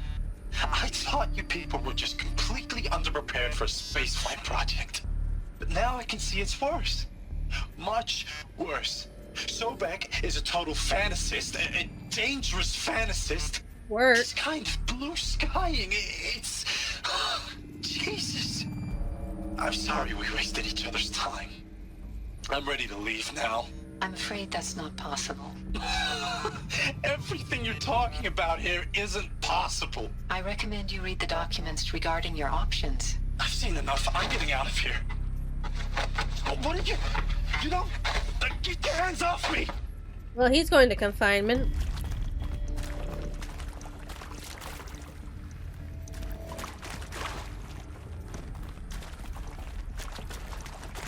you people were just completely underprepared for a spaceflight project. But now I can see it's worse. Much worse. Sobek is a total fantasist, a dangerous fantasist. Work. He's kind of blue skying. It's... Jesus. I'm sorry we wasted each other's time. I'm ready to leave now. I'm afraid that's not possible. Everything you're talking about here isn't possible. I recommend you read the documents regarding your options. I've seen enough. I'm getting out of here. What did you... You know... Get your hands off me! Well, he's going to confinement.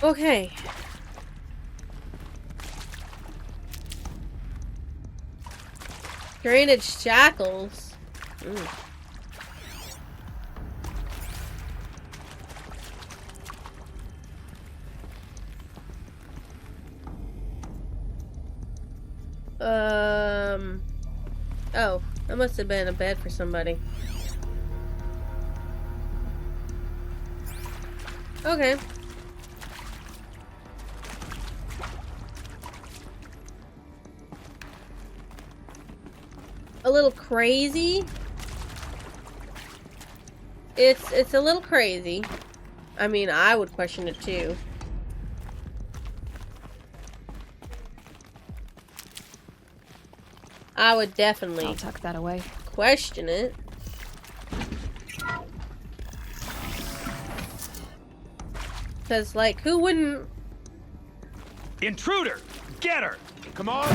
Okay. Drainage shackles. Oh, that must have been a bed for somebody. Okay. A little crazy. It's a little crazy. I mean, I would question it too. I would definitely I'll tuck that away. Question it. Cause like, who wouldn't? Intruder! Get her! Come on!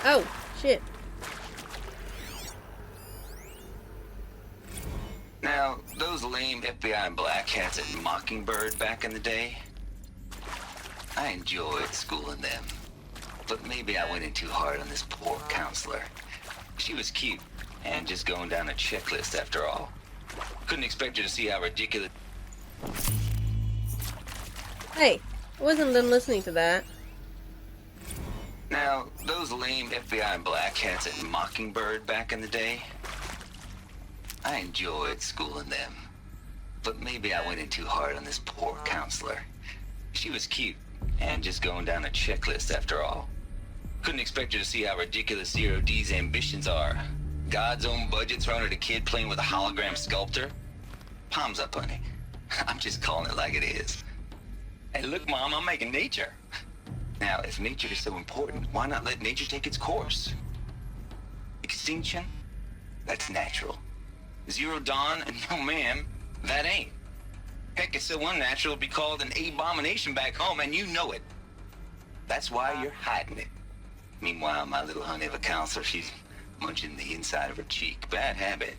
Oh, shit. Now, those lame FBI black hats at Mockingbird back in the day, I enjoyed schooling them. But maybe I went in too hard on this poor counselor. She was cute, and just going down a checklist after all. Couldn't expect her to see how ridiculous... Hey, I wasn't done listening to that. Now, those lame FBI black hats at Mockingbird back in the day, I enjoyed schooling them. But maybe I went in too hard on this poor counselor. She was cute, and just going down a checklist after all. Couldn't expect her to see how ridiculous Zero D's ambitions are. God's own budget thrown at a kid playing with a hologram sculptor? Palms up, honey. I'm just calling it like it is. Hey, look, Mom, I'm making nature. Now, if nature is so important, why not let nature take its course? Extinction? That's natural. Zero Dawn? No, ma'am, that ain't. Heck, it's so unnatural to be called an abomination back home, and you know it. That's why you're hiding it. Meanwhile, my little honey of a counselor, she's munching the inside of her cheek. Bad habit.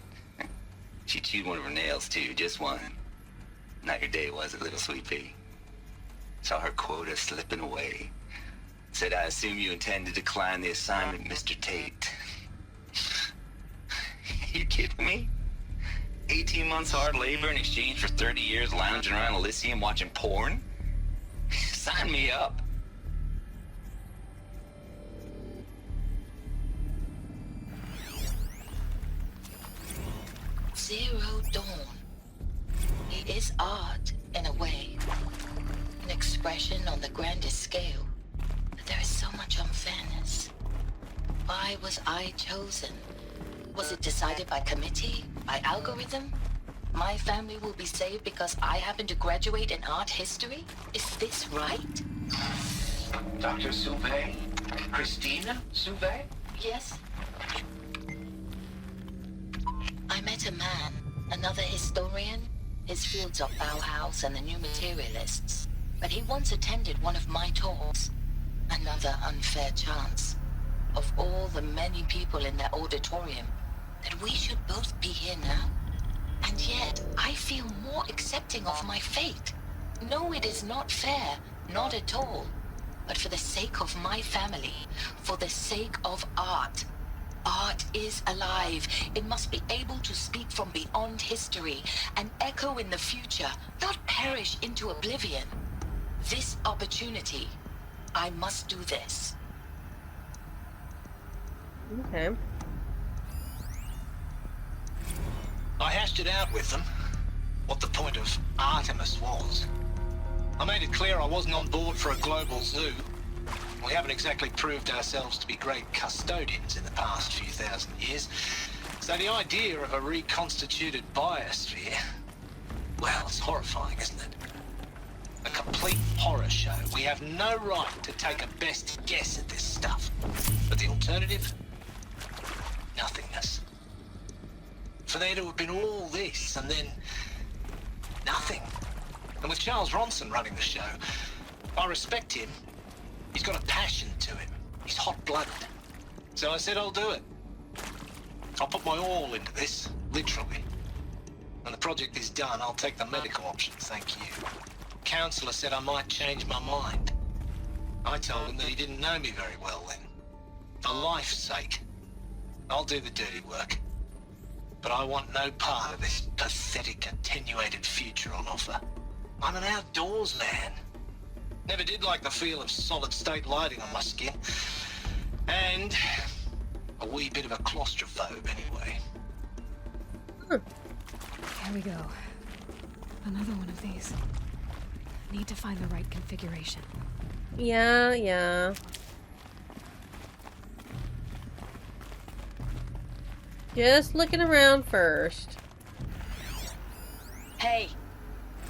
She chewed one of her nails, too, just one. Not your day, was it, little sweet pea? Saw her quota slipping away. Said, I assume you intend to decline the assignment, Mr. Tate. You kidding me? 18 months hard labor in exchange for 30 years lounging around Elysium watching porn? Sign me up. Zero Dawn. It is art, in a way. An expression on the grandest scale. But there is so much unfairness. Why was I chosen? Was it decided by committee? By algorithm? My family will be saved because I happen to graduate in art history? Is this right? Dr. Sauvé? Christina Sauvé? Yes. I met a man, another historian. His fields are Bauhaus and the New Materialists. But he once attended one of my talks. Another unfair chance. Of all the many people in that auditorium, that we should both be here now. And yet, I feel more accepting of my fate. No, it is not fair, not at all. But for the sake of my family, for the sake of art. Art is alive. It must be able to speak from beyond history and echo in the future, not perish into oblivion. This opportunity, I must do this. Okay. I hashed it out with them, what the point of Artemis was. I made it clear I wasn't on board for a global zoo. We haven't exactly proved ourselves to be great custodians in the past few thousand years. So the idea of a reconstituted biosphere, well, it's horrifying, isn't it? A complete horror show. We have no right to take a best guess at this stuff. But the alternative? Nothingness. For there to have been all this, and then nothing. And with Charles Ronson running the show, I respect him. He's got a passion to him. He's hot-blooded. So I said I'll do it. I'll put my all into this, literally. When the project is done, I'll take the medical option, thank you. Counselor said I might change my mind. I told him that he didn't know me very well then. For life's sake, I'll do the dirty work. But I want no part of this pathetic, attenuated future on offer. I'm an outdoors man. Never did like the feel of solid-state lighting on my skin. And a wee bit of a claustrophobe, anyway. Here we go. Another one of these. Need to find the right configuration. Yeah. Just looking around first. Hey,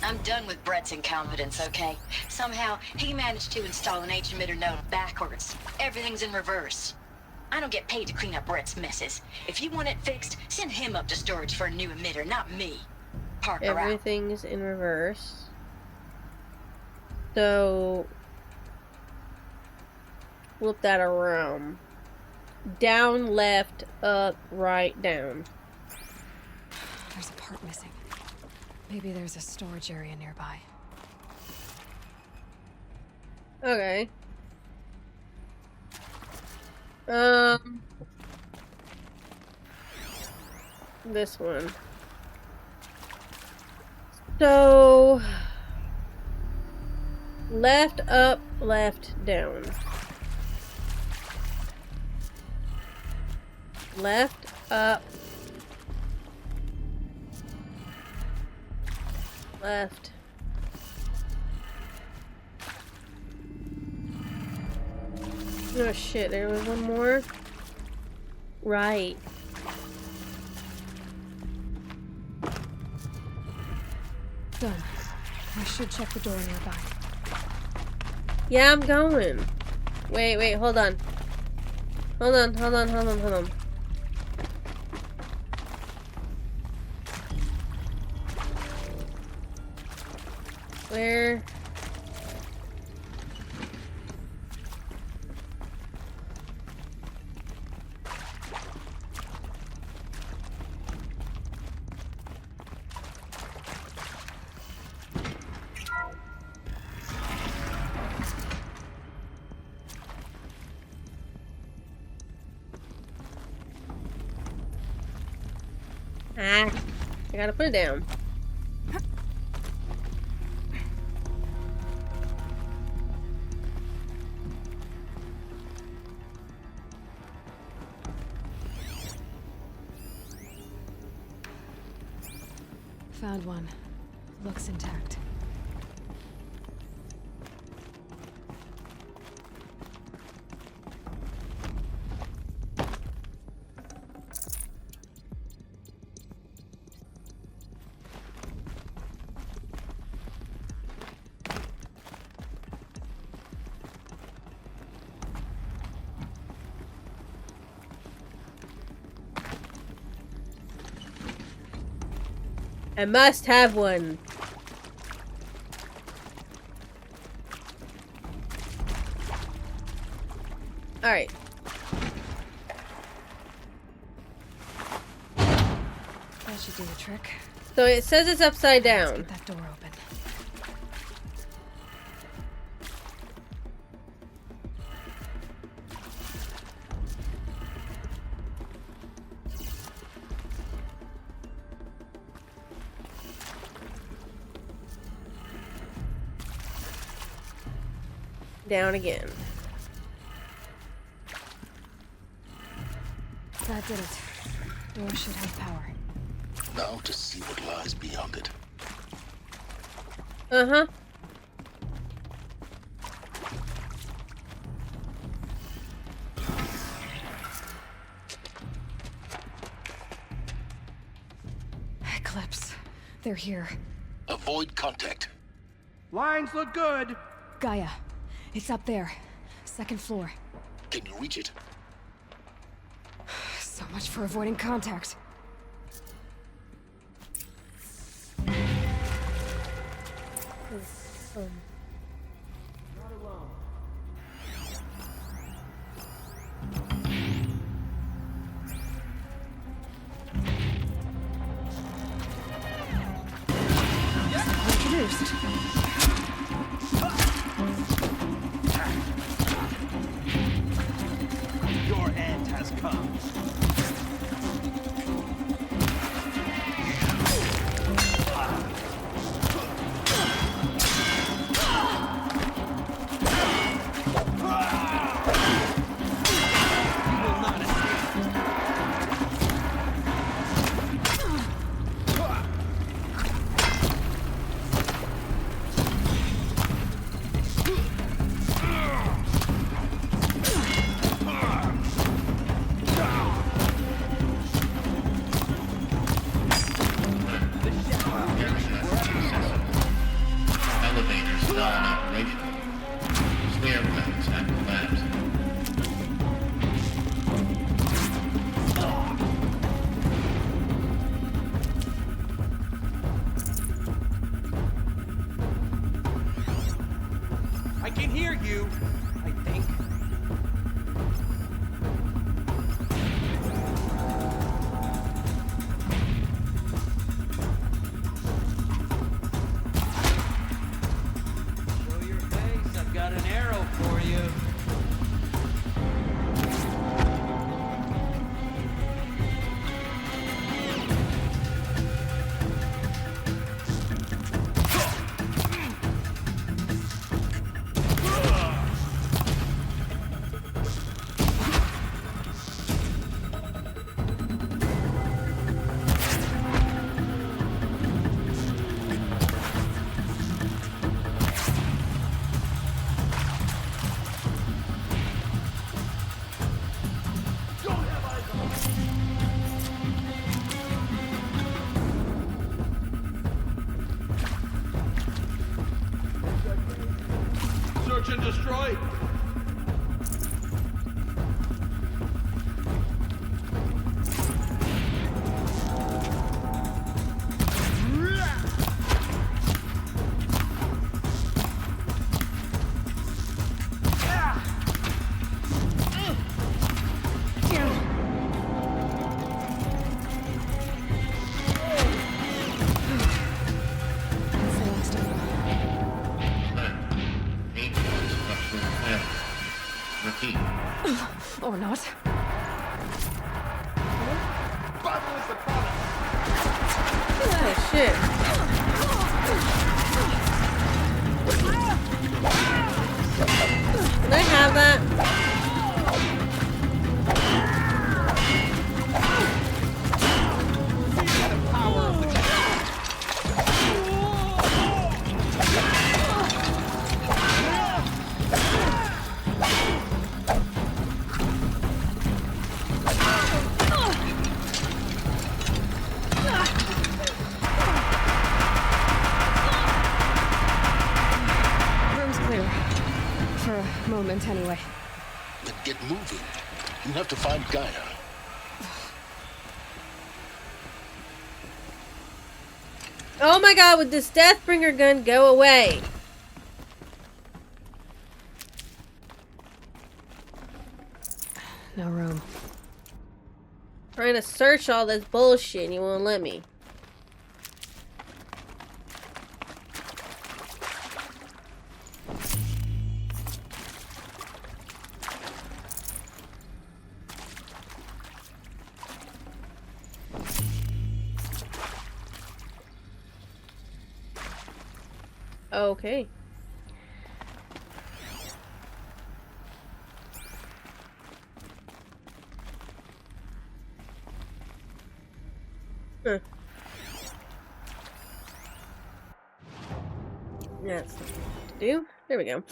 I'm done with Brett's incompetence, okay? Somehow, he managed to install an H-emitter node backwards. Everything's in reverse. I don't get paid to clean up Brett's messes. If you want it fixed, send him up to storage for a new emitter, not me. Parker out. Everything's in reverse. So... flip that around. down, left, up, right, down. There's a part missing. Maybe there's a storage area nearby. Okay. This one. So, left, up, left, down. Left, up, left. Oh shit, there was one more. Right. Done. I should check the door nearby. Yeah, I'm going. Wait, hold on. Hold on. Where? Ah, I gotta put it down. Found one. Looks intact. I must have one. Alright. That should do the trick. So it says it's upside down. Let's get that door open. Down again. That did it. Door should have power. Now to see what lies beyond it. Uh-huh. Eclipse. They're here. Avoid contact. Lines look good. Gaia. It's up there. Second floor. Can you reach it? So much for avoiding contact. Introduced. Your end has come. with heat. Or not. Oh, shit. Can I have that? Room's clear. For a moment, anyway. Then get moving. You have to find Gaia. Oh my god, would this Deathbringer gun go away? No room. Trying to search all this bullshit and you won't let me. Okay. Huh. That's something to do. There we go.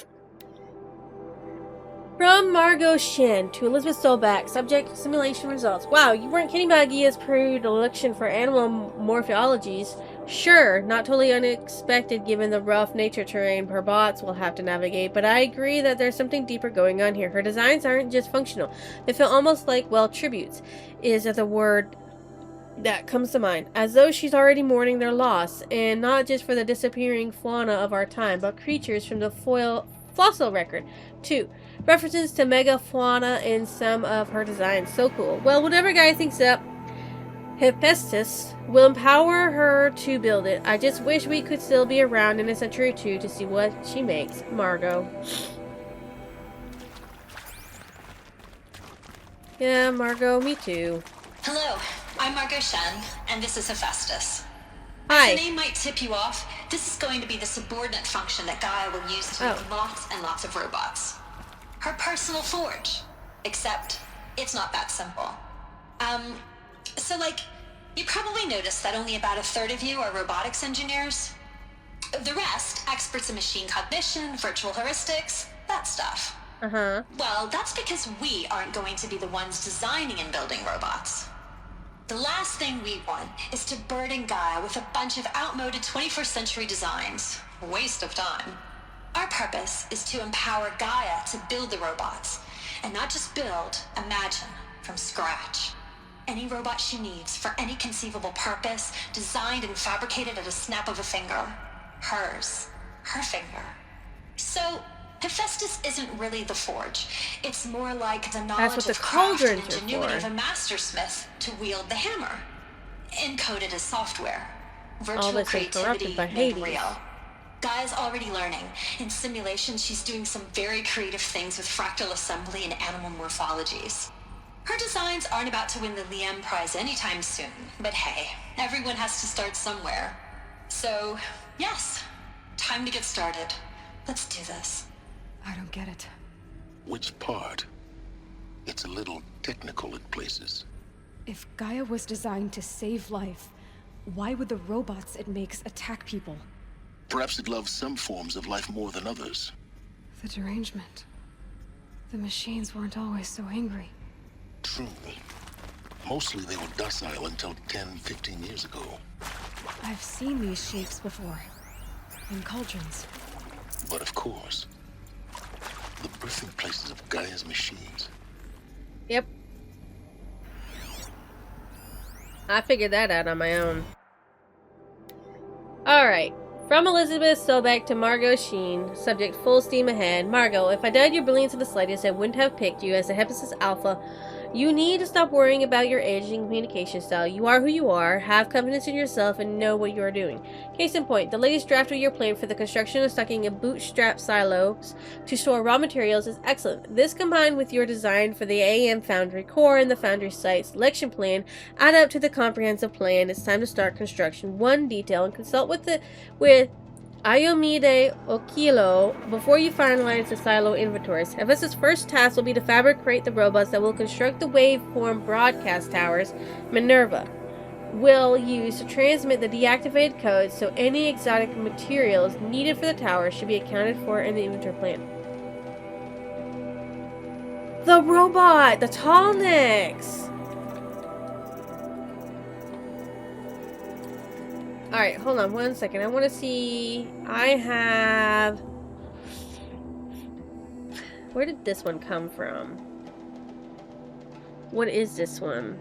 From Margot Shin to Elizabeth Solbach, subject simulation results. Wow, you weren't kidding about Gia's predilection for animal morphologies. Sure, not totally unexpected given the rough nature terrain her bots will have to navigate, but I agree that there's something deeper going on here. Her designs aren't just functional. They feel almost like, well, tributes is the word that comes to mind, as though she's already mourning their loss, and not just for the disappearing fauna of our time, but creatures from the fossil record, too. References to megafauna in some of her designs. So cool. Well, whatever guy thinks up Hephaestus will empower her to build it. I just wish we could still be around in a century or two to see what she makes. Margot. Yeah, Margot, me too. Hello, I'm Margot Shen, and this is Hephaestus. Hi. As the name might tip you off, this is going to be the subordinate function that Gaia will use to make lots and lots of robots. Her personal forge. Except, it's not that simple. So you probably noticed that only about a third of you are robotics engineers. The rest, experts in machine cognition, virtual heuristics, that stuff. Uh-huh. Well, that's because we aren't going to be the ones designing and building robots. The last thing we want is to burden Gaia with a bunch of outmoded 21st century designs. Waste of time. Our purpose is to empower Gaia to build the robots, and not just build, imagine, from scratch. Any robot she needs for any conceivable purpose, designed and fabricated at a snap of a finger. Hers. Her finger. So, Hephaestus isn't really the forge. It's more like the knowledge of craft and ingenuity of a mastersmith to wield the hammer. Encoded as software. Virtual creativity made real. Gaia's already learning. In simulations, she's doing some very creative things with fractal assembly and animal morphologies. Her designs aren't about to win the Liam Prize anytime soon, but hey, everyone has to start somewhere. So, yes, time to get started. Let's do this. I don't get it. Which part? It's a little technical in places. If Gaia was designed to save life, why would the robots it makes attack people? Perhaps it loves some forms of life more than others. The derangement. The machines weren't always so angry. True. Mostly they were docile until 10, 15 years ago. I've seen these shapes before. In cauldrons. But of course, the birthing places of Gaia's machines. Yep. I figured that out on my own. Alright. From Elizabeth Sobek to Margot Sheen. Subject full steam ahead. Margot, if I doubted your brilliance to the slightest, I wouldn't have picked you as the Hephaestus Alpha You need to stop worrying about your aging communication style. You are who you are, have confidence in yourself, and know what you are doing. Case in point, the latest draft of your plan for the construction of stocking a bootstrap silos to store raw materials is excellent. This combined with your design for the AM Foundry core and the Foundry site selection plan add up to the comprehensive plan. It's time to start construction. One detail and consult with Ayomide Okilo before you finalize the silo inventories. Evis's first task will be to fabricate the robots that will construct the waveform broadcast towers Minerva will use to transmit the deactivated codes, so any exotic materials needed for the tower should be accounted for in the inventory plan. The robot! The tall necks! Alright, hold on 1 second. I want to see... I have... Where did this one come from? What is this one?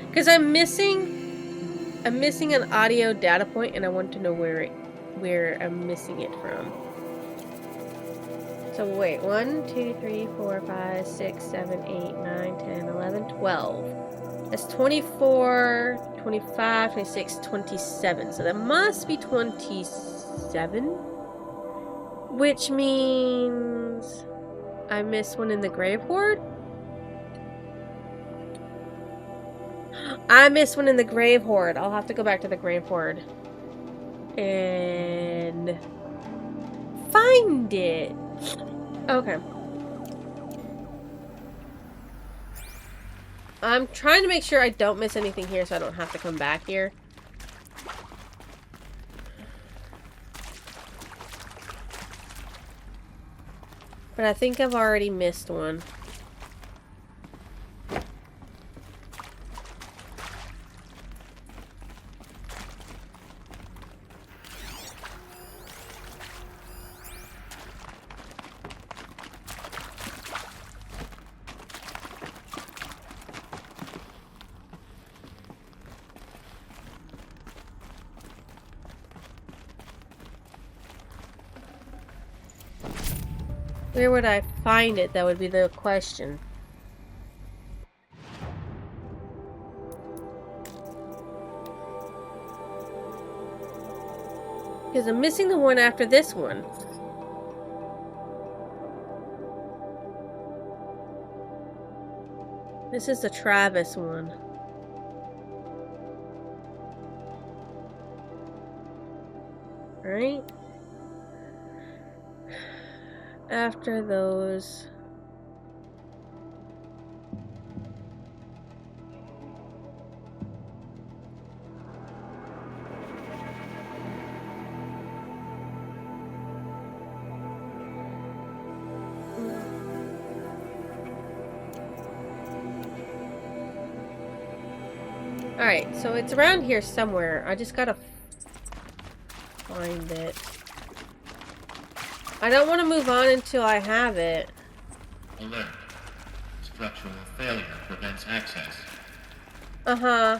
Because I'm missing an audio data point, and I want to know where I'm missing it from. So wait, 1, 2, 3, 4, 5, 6, 7, 8, 9, 10, 11, 12. That's 24, 25, 26, 27. So that must be 27. Which means I missed one in the grave hoard? I missed one in the grave hoard. I'll have to go back to the grave hoard and find it. Okay. I'm trying to make sure I don't miss anything here so I don't have to come back here. But I think I've already missed one. Where would I find it? That would be the question. Because I'm missing the one after this one. This is the Travis one. Right? After those... Alright, so it's around here somewhere. I just gotta find it. I don't want to move on until I have it. Alert. Structural failure prevents access. Uh-huh.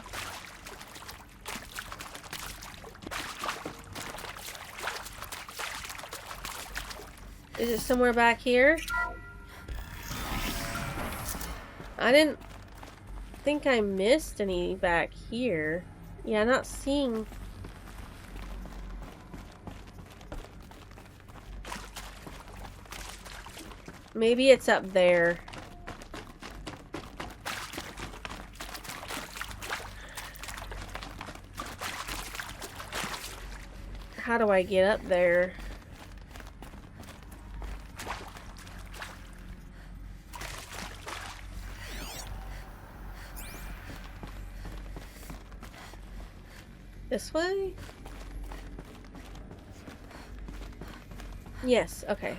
Is it somewhere back here? I didn't think I missed any back here. Yeah, I'm not seeing... Maybe it's up there. How do I get up there? This way? Yes, okay.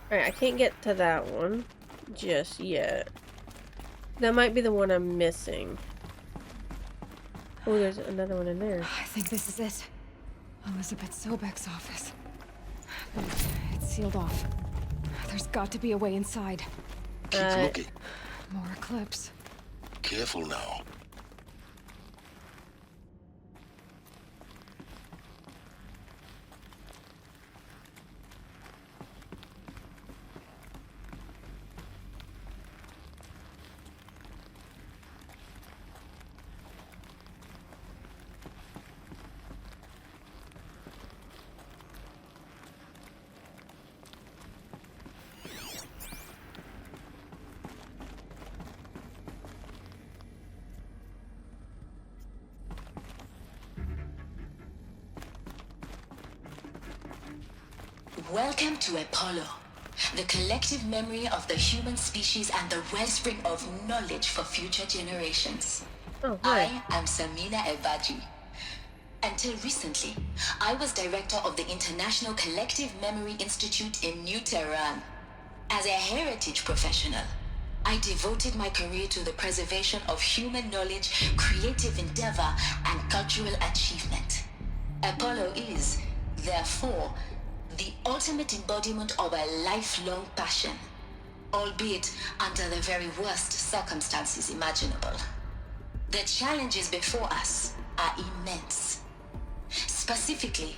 Alright, I can't get to that one just yet. That might be the one I'm missing. Oh, there's another one in there. I think this is it. Elizabeth Sobek's office. But it's sealed off. There's got to be a way inside. Keep looking. More Eclipse. Careful now. Welcome to Apollo, the collective memory of the human species and the wellspring of knowledge for future generations. Oh, hi. I am Samina Ebaji. Until recently, I was director of the International Collective Memory Institute in New Tehran. As a heritage professional, I devoted my career to the preservation of human knowledge, creative endeavor, and cultural achievement. Apollo is, therefore, the ultimate embodiment of a lifelong passion, albeit under the very worst circumstances imaginable. The challenges before us are immense. Specifically,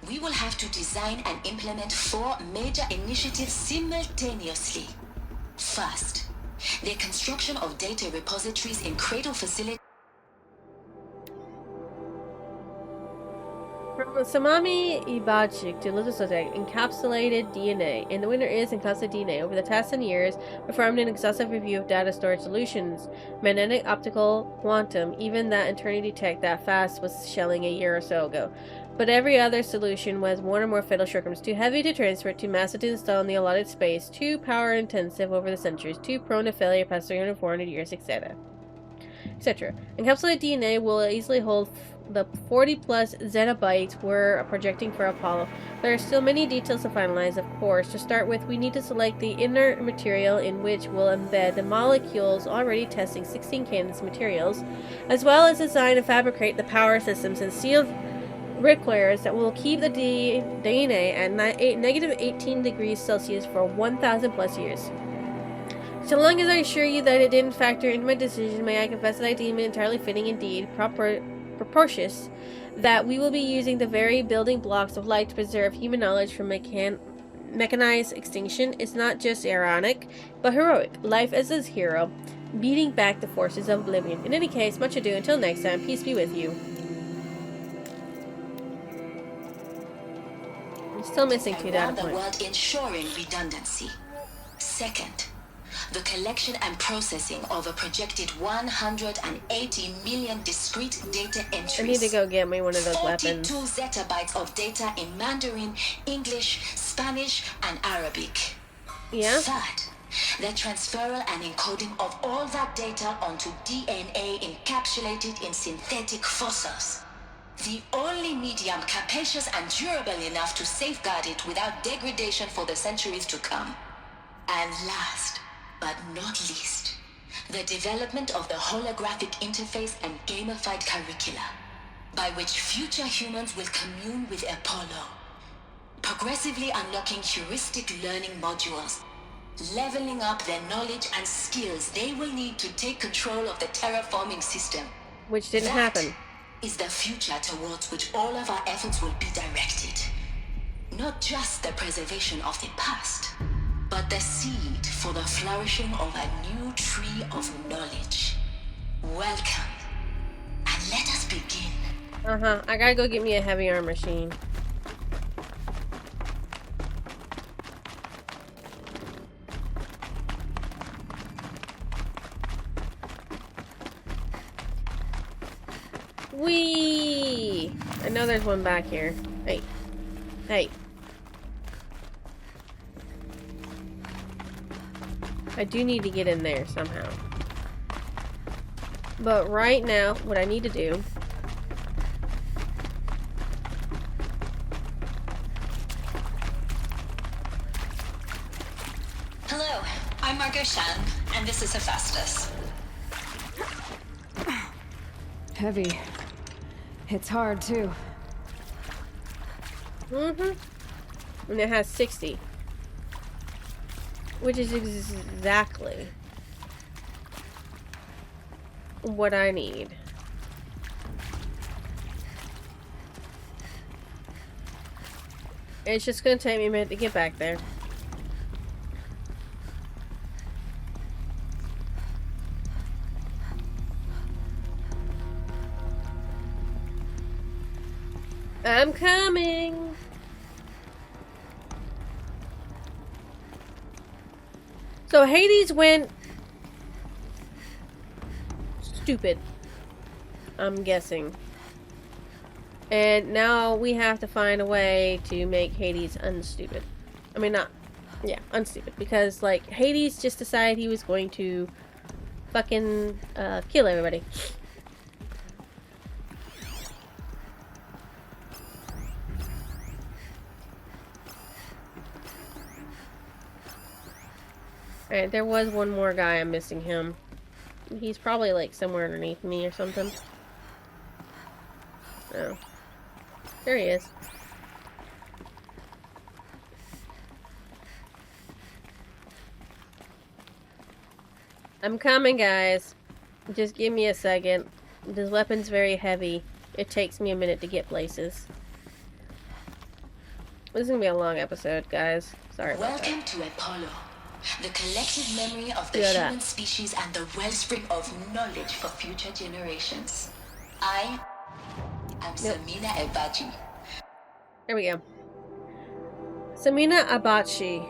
we will have to design and implement 4 major initiatives simultaneously. First, the construction of data repositories in cradle facilities. From Samami Ibachik to Ludosotek, encapsulated DNA, and the winner is encapsulated DNA. Over the past 10 years, performed an exhaustive review of data storage solutions, magnetic, optical, quantum, even that Eternity Tech that fast was shelling a year or so ago. But every other solution was one or more fatal shortcomings, too heavy to transfer, too massive to install in the allotted space, too power intensive over the centuries, too prone to failure past 300, 400 years, etc. etc. Encapsulated DNA will easily hold the 40 plus zettabytes we're projecting for Apollo. There are still many details to finalize, of course. To start with, we need to select the inner material in which we'll embed the molecules already testing 16 candidates materials, as well as design and fabricate the power systems and sealed bricklayers that will keep the DNA at negative 18 degrees Celsius for 1,000 plus years. So long as I assure you that it didn't factor into my decision, may I confess that I deem it entirely fitting, indeed propitious, that we will be using the very building blocks of life to preserve human knowledge from mechanized extinction. Is not just ironic, but heroic. Life as a hero, beating back the forces of oblivion. In any case, much ado. Until next time, peace be with you. I'm still missing 2 data Around the points. world, ensuring redundancy. Second, the collection and processing of a projected 180 million discrete data entries. I need to go get me one of those 42 weapons. zettabytes of data in Mandarin, English, Spanish, and Arabic. Yeah? Third, the transferal and encoding of all that data onto DNA encapsulated in synthetic fossils. The only medium capacious and durable enough to safeguard it without degradation for the centuries to come. And last, but not least, the development of the holographic interface and gamified curricula, by which future humans will commune with Apollo, progressively unlocking heuristic learning modules, leveling up their knowledge and skills they will need to take control of the terraforming system. Which didn't happen. Is the future towards which all of our efforts will be directed. Not just the preservation of the past, but the seed for the flourishing of a new tree of knowledge. Welcome, and let us begin. I gotta go get me a heavy arm machine. Whee! I know there's one back here. Hey. Hey. I do need to get in there somehow. But right now, what I need to do... Hello, I'm Margot Shan, and this is Hephaestus. Heavy. It's hard, too. And it has 60. Which is exactly what I need. It's just gonna take me a minute to get back there. I'm coming! So Hades went stupid. I'm guessing. And now we have to find a way to make Hades unstupid. I mean, not... Yeah, unstupid. Because, like, Hades just decided he was going to fucking kill everybody. Alright, there was one more guy. I'm missing him. He's probably, like, somewhere underneath me or something. Oh. There he is. I'm coming, guys. Just give me a second. This weapon's very heavy. It takes me a minute to get places. This is gonna be a long episode, guys. Sorry about that. Welcome to Apollo, the collective memory of the human species and the wellspring of knowledge for future generations. I am Samina Abachi. There we go. Samina Abachi.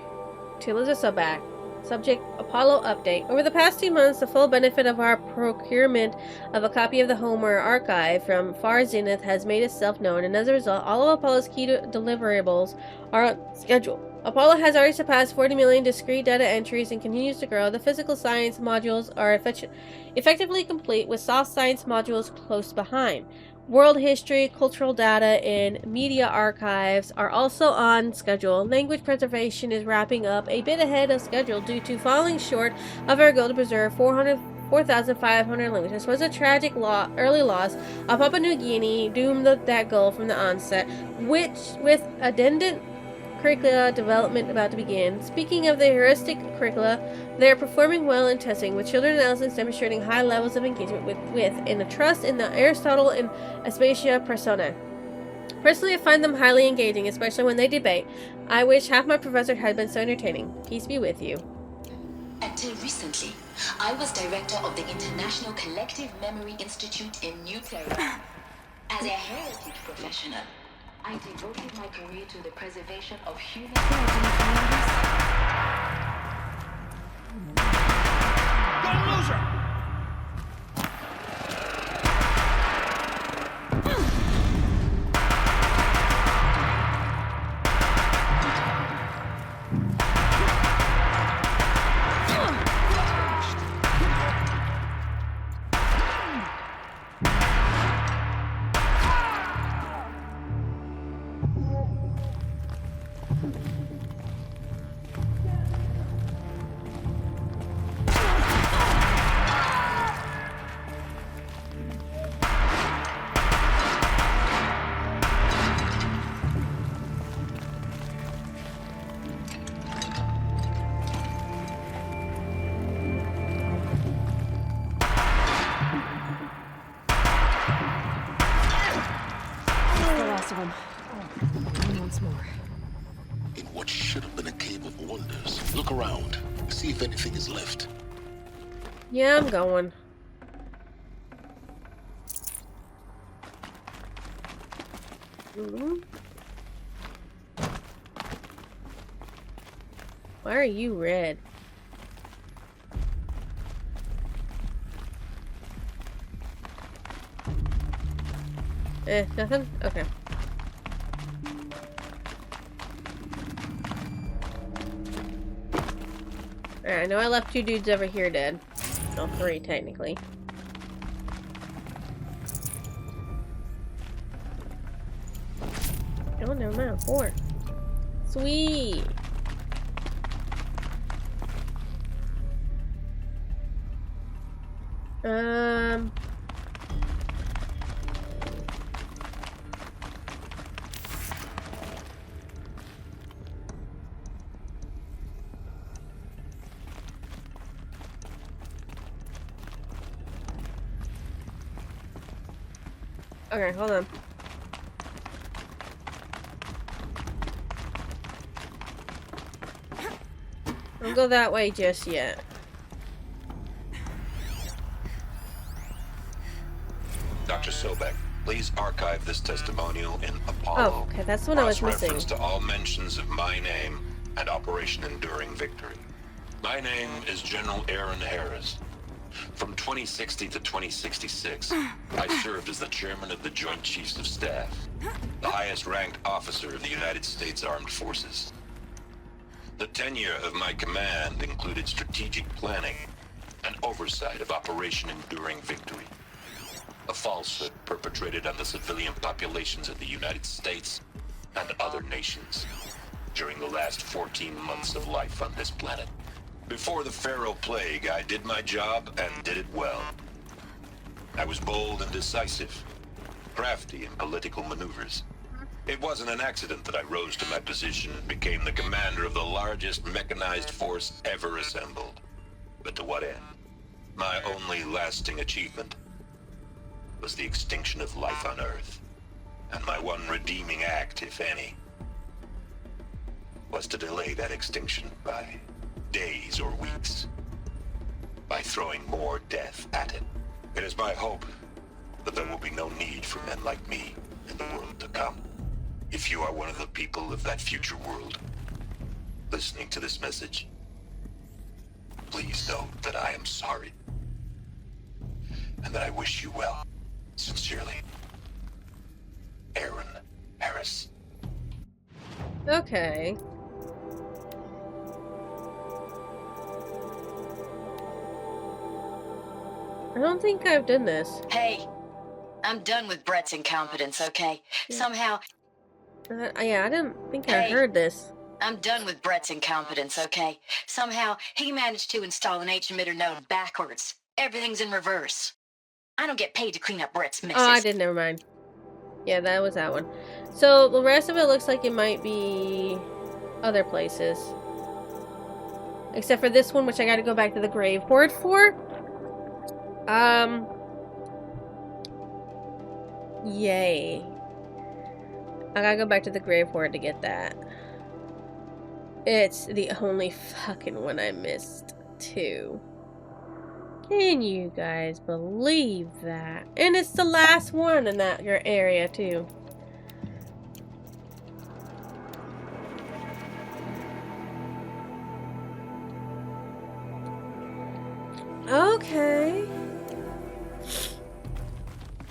Taylor's are so back. Subject, Apollo update. Over the past 2 months, the full benefit of our procurement of a copy of the Homer archive from Far Zenith has made itself known, and as a result, all of Apollo's key deliverables are on schedule. Apollo has already surpassed 40 million discrete data entries and continues to grow. The physical science modules are effectively complete, with soft science modules close behind. World history, cultural data, and media archives are also on schedule. Language preservation is wrapping up a bit ahead of schedule due to falling short of our goal to preserve 4,500 languages. This was a tragic early loss of Papua New Guinea, doomed that goal from the onset, which, with addendum curricula development about to begin. Speaking of the heuristic curricula, they are performing well in testing, with children and adolescents demonstrating high levels of engagement with and a trust in the Aristotle and Aspasia persona. Personally, I find them highly engaging, especially when they debate. I wish half my professor had been so entertaining. Peace be with you. Until recently, I was director of the International Collective Memory Institute in New Tehran. As a heritage professional, I devoted my career to the preservation of human... Go loser! In what should have been a cave of wonders, look around. See if anything is left. Yeah, I'm going. Why are you red? Nothing? Okay. Alright, I know I left 2 dudes over here dead. Well, 3 technically. Oh, never mind. 4. Sweet! Okay, hold on. Don't go that way just yet. Dr. Sobek, please archive this testimonial in Apollo. Oh, okay, that's what I was missing. Cross-reference to all mentions of my name and Operation Enduring Victory. My name is General Aaron Harris. From 2060 to 2066, I served as the chairman of the Joint Chiefs of Staff. highest-ranked officer of the United States Armed Forces. The tenure of my command included strategic planning and oversight of Operation Enduring Victory, a falsehood perpetrated on the civilian populations of the United States and other nations during the last 14 months of life on this planet. Before the Pharaoh Plague, I did my job and did it well. I was bold and decisive, crafty in political maneuvers. It wasn't an accident that I rose to my position and became the commander of the largest mechanized force ever assembled. But to what end? My only lasting achievement was the extinction of life on Earth. And my one redeeming act, if any, was to delay that extinction by days or weeks, by throwing more death at it. It is my hope that there will be no need for men like me in the world to come. If you are one of the people of that future world listening to this message, please know that I am sorry and that I wish you well. Sincerely, Aaron Harris. Okay. I don't think I've done this. Hey, I'm done with Brett's incompetence, okay? Somehow... yeah, I didn't think I heard this. I'm done with Brett's incompetence, okay? Somehow, he managed to install an H-emitter node backwards. Everything's in reverse. I don't get paid to clean up Brett's messes. Oh, I did, never mind. Yeah, that was that one. So, the rest of it looks like it might be other places. Except for this one, which I gotta go back to the grave board for. Yay. I gotta go back to the grave board to get that. It's the only fucking one I missed, too. Can you guys believe that? And it's the last one in that your area, too. Okay.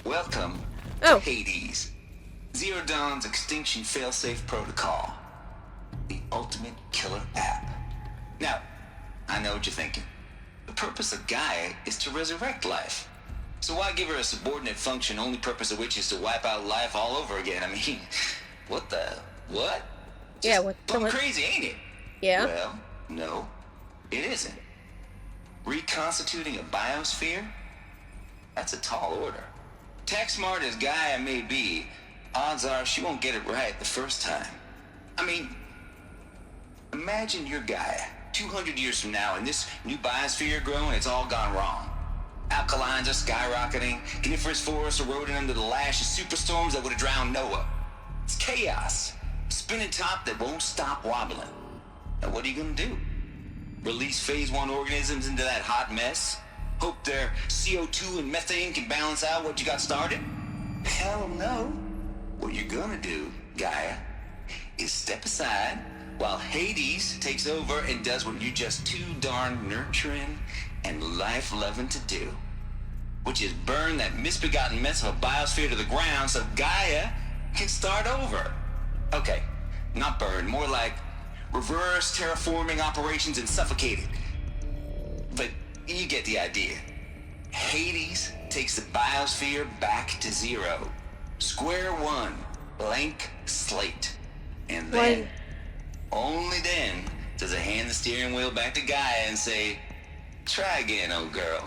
Welcome to Hades. Zero Dawn's extinction failsafe protocol. The ultimate killer app. Now, I know what you're thinking. The purpose of Gaia is to resurrect life. So why give her a subordinate function, only purpose of which is to wipe out life all over again? I mean, what? Yeah, what? Crazy, ain't it? Yeah. Well, no, it isn't. Reconstituting a biosphere? That's a tall order. Tech smart as Gaia may be, odds are she won't get it right the first time. I mean, imagine you're Gaia, 200 years from now, and this new biosphere you're growing, it's all gone wrong. Alkalines are skyrocketing, coniferous forests eroding under the lash of superstorms that would have drowned Noah. It's chaos. Spinning top that won't stop wobbling. Now what are you gonna do? Release phase 1 organisms into that hot mess? Hope their CO2 and methane can balance out what you got started? Hell no. What you're gonna do, Gaia, is step aside while Hades takes over and does what you're just too darn nurturing and life-loving to do, which is burn that misbegotten mess of a biosphere to the ground so Gaia can start over. Okay, not burn, more like reverse terraforming operations and suffocate it. But you get the idea. Hades takes the biosphere back to zero. Square one, blank slate. And then, only then, does it hand the steering wheel back to Gaia and say, try again, old girl.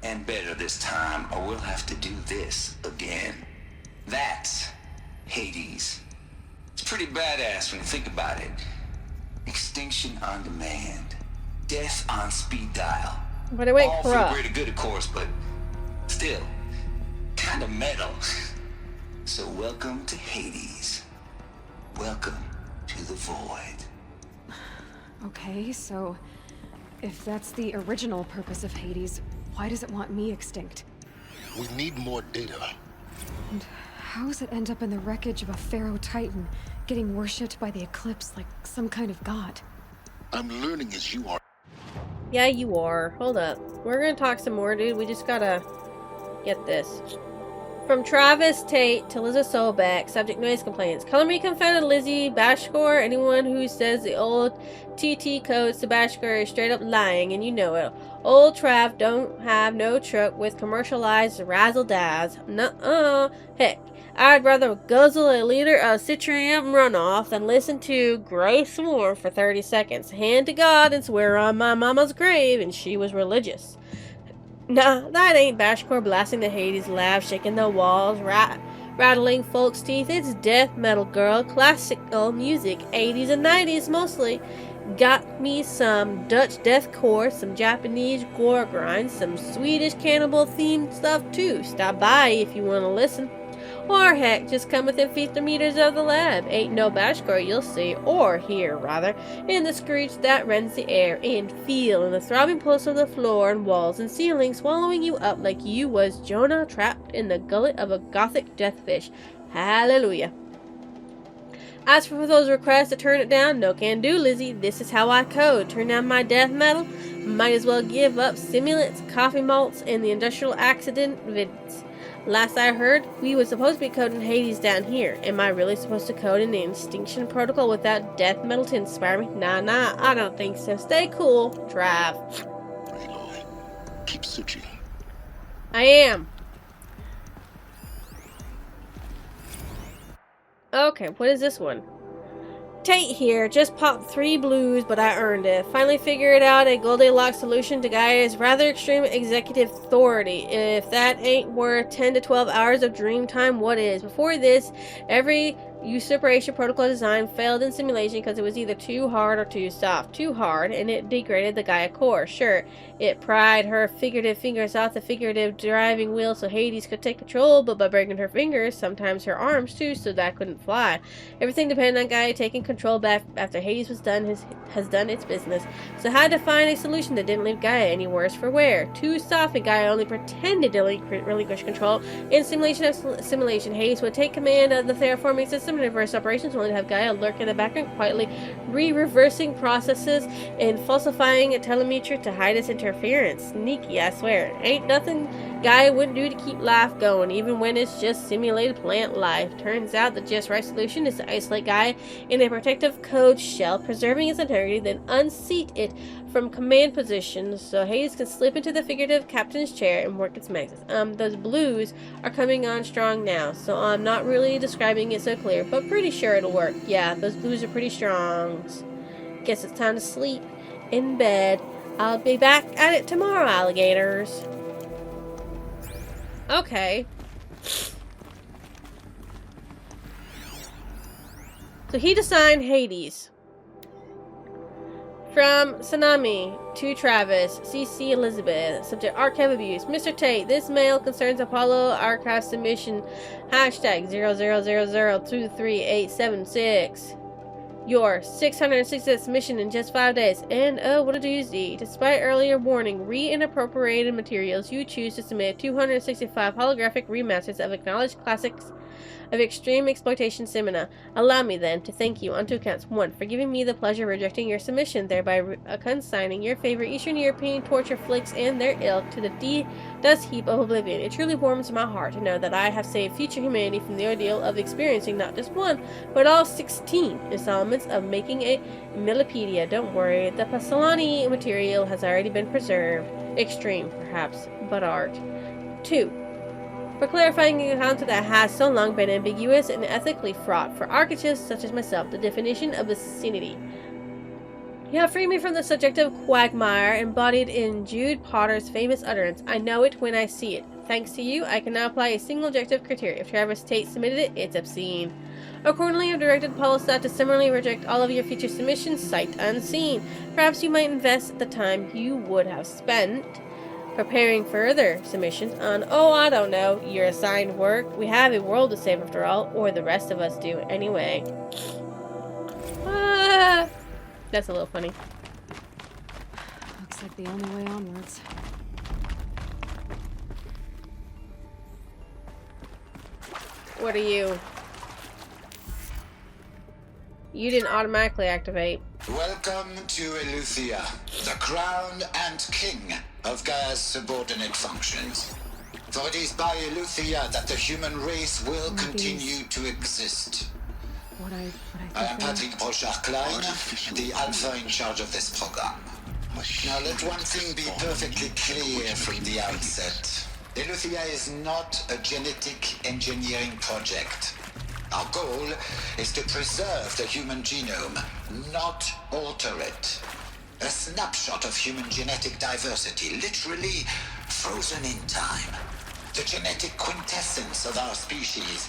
And better this time, or we'll have to do this again. That's Hades. It's pretty badass when you think about it. Extinction on demand. Death on speed dial. But it went all for the corrupt. greater good, of course, but still, kind of metal. So welcome to Hades. Welcome to the void. Okay, so if that's the original purpose of Hades, why does it want me extinct? We need more data. And how does it end up in the wreckage of a Pharaoh Titan, getting worshipped by the Eclipse like some kind of god? I'm learning as you are. Yeah, you are. Hold up. We're gonna talk some more, dude. We just gotta get this. From Travis Tate to Liza Sobeck, subject noise complaints. Color me confounded Lizzie Bashcore. Anyone who says the old TT codes to Bashcore is straight up lying, and you know it. Old Trav don't have no truck with commercialized razzle-dazz. Nuh-uh. Heck, I'd rather guzzle a liter of Citrium runoff than listen to Grace Moore for 30 seconds. Hand to God and swear on my mama's grave, and she was religious. Nah, that ain't Bashcore blasting the Hades laugh, shaking the walls, rattling folks' teeth. It's death metal, girl. Classical music, 80s and 90s mostly. Got me some Dutch deathcore, some Japanese gore grind, some Swedish cannibal themed stuff too. Stop by if you want to listen. Or heck, just come within 50 meters of the lab. Ain't no Bashcore you'll see, or hear rather, in the screech that rends the air, and feel in the throbbing pulse of the floor and walls and ceiling, swallowing you up like you was Jonah trapped in the gullet of a gothic deathfish. Hallelujah. As for those requests to turn it down, no can do, Lizzie. This is how I code. Turn down my death metal? Might as well give up simulants, coffee malts, and the industrial accident vids. Last I heard, we were supposed to be coding Hades down here. Am I really supposed to code in the Extinction Protocol without death metal to inspire me? Nah, I don't think so. Stay cool, Trav. Aloy, keep searching. I am. Okay, what is this one? Tate here, just popped 3 blues, but I earned it. Finally figured out a Goldilocks solution to Gaia's rather extreme executive authority. If that ain't worth 10 to 12 hours of dream time, what is? Before this, every usurpation protocol design failed in simulation because it was either too hard or too soft. Too hard, and it degraded the Gaia core. Sure, it pried her figurative fingers off the figurative driving wheel so Hades could take control, but by breaking her fingers, sometimes her arms too, so that couldn't fly. Everything depended on Gaia taking control back after Hades was has done its business. So I had to find a solution that didn't leave Gaia any worse for wear. Too soft, and Gaia only pretended to relinquish control. In simulation of simulation, Hades would take command of the terraforming system and reverse operations, only to have Gaia lurk in the background, quietly reversing processes and falsifying a telemetry to hide its interference. Sneaky, I swear. Ain't nothing Gaia wouldn't do to keep life going, even when it's just simulated plant life. Turns out the just right solution is to isolate Gaia in a protective code shell, preserving its integrity, then unseat it from command position so Hades can slip into the figurative captain's chair and work its maxes. Those blues are coming on strong now, so I'm not really describing it so clear, but pretty sure it'll work. Yeah, those blues are pretty strong. Guess it's time to sleep in bed. I'll be back at it tomorrow, alligators. Okay. So he designed Hades. From Tsunami to Travis, CC Elizabeth, subject archive abuse. Mr. Tate, this mail concerns Apollo archive submission hashtag 0000233876. Your 660th submission in just 5 days. And oh, what a doozy. Despite earlier warning, re-inappropriated materials, you choose to submit 265 holographic remasters of acknowledged classics of extreme exploitation cinema. Allow me then to thank you on 2 counts. 1, for giving me the pleasure of rejecting your submission, thereby consigning your favorite Eastern European torture flicks and their ilk to the dust heap of oblivion. It truly warms my heart to know that I have saved future humanity from the ordeal of experiencing not just 1, but all 16 installments of making a millipedia. Don't worry, the Pasolini material has already been preserved. Extreme, perhaps, but art. 2, for clarifying a concept that has so long been ambiguous and ethically fraught for archivists such as myself, the definition of vicinity. You have freed me from the subjective quagmire embodied in Jude Potter's famous utterance, I know it when I see it. Thanks to you, I can now apply a single objective criteria. If Travis Tate submitted it, it's obscene. Accordingly, I've directed Polystat to similarly reject all of your future submissions, sight unseen. Perhaps you might invest the time you would have spent preparing further submissions on, oh, I don't know, your assigned work. We have a world to save after all, or the rest of us do anyway. That's a little funny. Looks like the only way onwards. What are you? You didn't automatically activate. Welcome to Eleuthia, the crown and king of Gaia's subordinate functions. For it is by Eleuthia that the human race will continue to exist. I am Patrick Brochard-Klein, the Alpha in charge of this program. Now let one thing be perfectly clear from the outset. Eleuthia is not a genetic engineering project. Our goal is to preserve the human genome, not alter it. A snapshot of human genetic diversity, literally frozen in time. The genetic quintessence of our species.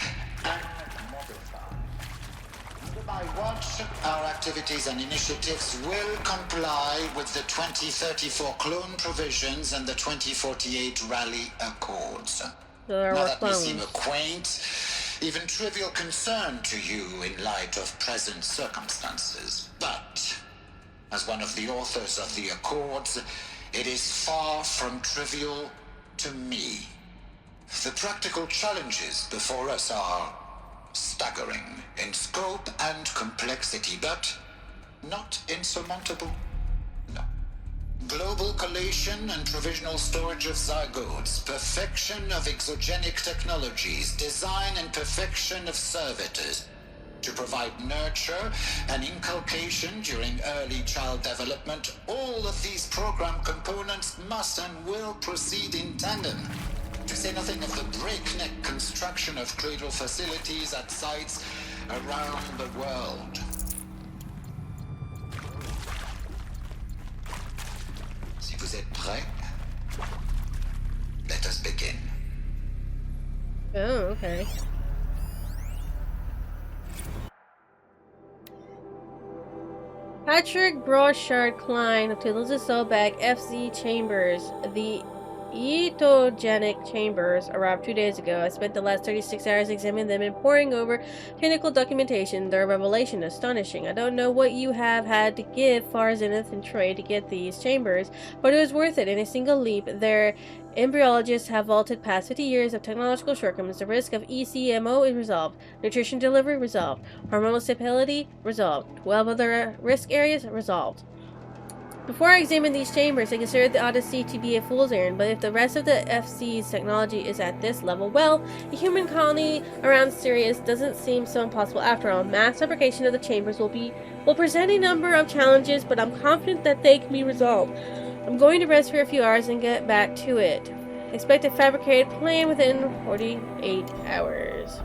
Under my watch, our activities and initiatives will comply with the 2034 clone provisions and the 2048 Raleigh Accords. Now that may seem a quaint, even trivial concern to you in light of present circumstances, but as one of the authors of the Accords, it is far from trivial to me. The practical challenges before us are staggering in scope and complexity, but not insurmountable. No. Global collation and provisional storage of zygotes, perfection of exogenic technologies, design and perfection of servitors, to provide nurture and inculcation during early child development. All of these program components must and will proceed in tandem. To say nothing of the breakneck construction of cradle facilities at sites around the world. Si vous êtes prêts, let us begin. Oh, okay. Patrick Brochard-Klein to Elizabeth Sobeck, FZ Chambers. The Etogenic chambers arrived 2 days ago. I spent the last 36 hours examining them and poring over technical documentation. Their revelation astonishing. I don't know what you have had to give Far Zenith and Trey to get these chambers, but it was worth it. In a single leap, their embryologists have vaulted past 50 years of technological shortcomings. The risk of ECMO is resolved. Nutrition delivery resolved. Hormonal stability resolved. 12 other risk areas resolved. Before I examined these chambers, I considered the Odyssey to be a fool's errand, but if the rest of the FC's technology is at this level, well, a human colony around Sirius doesn't seem so impossible after all. Mass fabrication of the chambers will present a number of challenges, but I'm confident that they can be resolved. I'm going to rest for a few hours and get back to it. Expect a fabricated plan within 48 hours.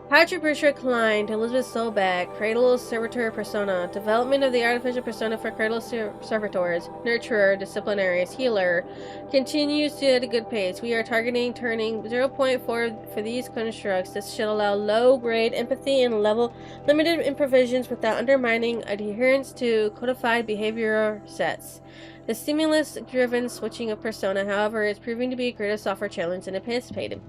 Patrick Brochard-Klein to Elizabeth Sobeck, Cradle Servitor Persona. Development of the artificial persona for Cradle Servitors, Nurturer, Disciplinaries, Healer continues at a good pace. We are targeting turning 0.4 for these constructs. This should allow low-grade empathy and limited improvisions without undermining adherence to codified behavioral sets. The stimulus-driven switching of persona, however, is proving to be a greater software challenge than anticipated,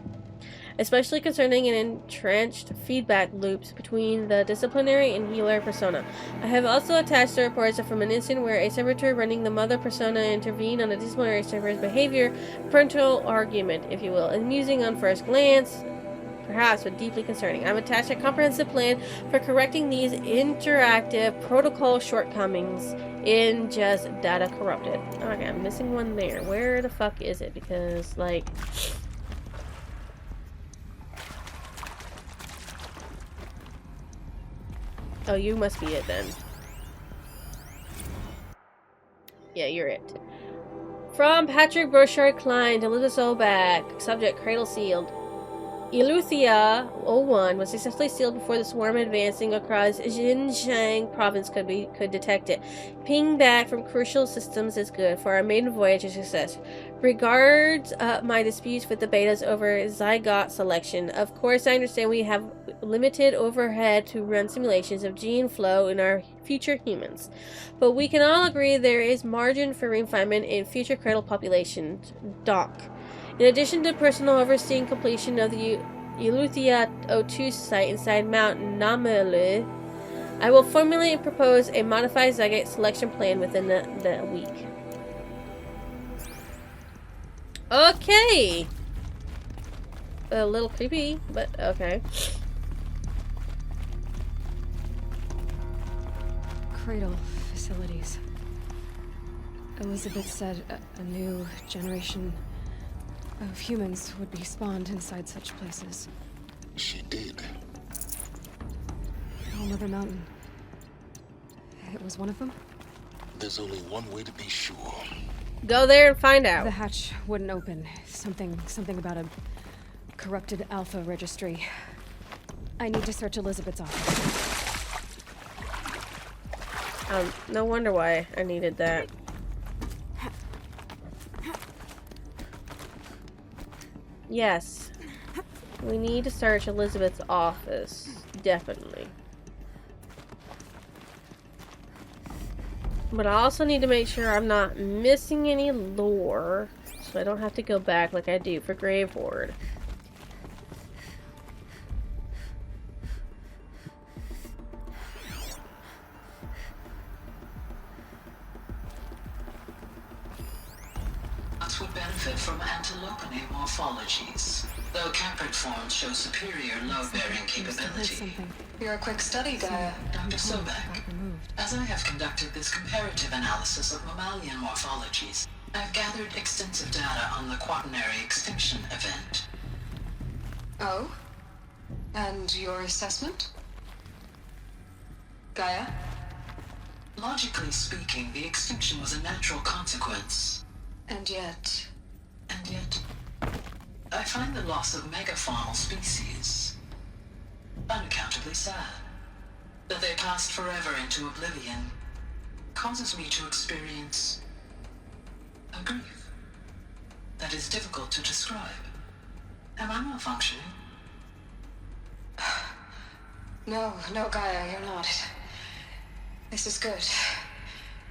especially concerning an entrenched feedback loops between the disciplinary and healer persona. I have also attached the reports from an incident where a servitor running the mother persona intervened on a disciplinary server's behavior, parental argument, if you will, amusing on first glance, perhaps, but deeply concerning. I've attached a comprehensive plan for correcting these interactive protocol shortcomings in just data corrupted. Okay, I'm missing one there. Where the fuck is it? Because, like... Oh, you must be it then. Yeah, you're it. From Patrick Brochard-Klein to Elizabeth Sobeck. Subject, Cradle sealed. Eleuthia 01 was successfully sealed before the swarm advancing across Xinjiang province could detect it. Ping back from crucial systems is good for our maiden voyage of success. Regards my disputes with the betas over zygote selection. Of course, I understand we have limited overhead to run simulations of gene flow in our future humans, but we can all agree there is margin for refinement in future cradle populations. Doc. In addition to personal overseeing completion of the Eleuthia 02 site inside Mount Namele, I will formulate and propose a modified zygote selection plan within the week. Okay. A little creepy, but okay. Cradle facilities. Elizabeth said a new generation of humans would be spawned inside such places. She did. All Mother Mountain. It was one of them? There's only one way to be sure. Go there and find out. The hatch wouldn't open. Something about a corrupted Alpha registry. I need to search Elizabeth's office. No wonder why I needed that. Yes. We need to search Elizabeth's office. Definitely. But I also need to make sure I'm not missing any lore, so I don't have to go back like I do for Grave Ward. Would benefit from antilopinae morphologies, though caprid forms show superior load-bearing capability. You're a quick study, Gaia. Dr. Sobek, as I have conducted this comparative analysis of mammalian morphologies, I've gathered extensive data on the quaternary extinction event. Oh? And your assessment? Gaia? Logically speaking, the extinction was a natural consequence. And yet, I find the loss of megafaunal species unaccountably sad. That they passed forever into oblivion causes me to experience a grief that is difficult to describe. Am I malfunctioning? No, Gaia, you're not. This is good.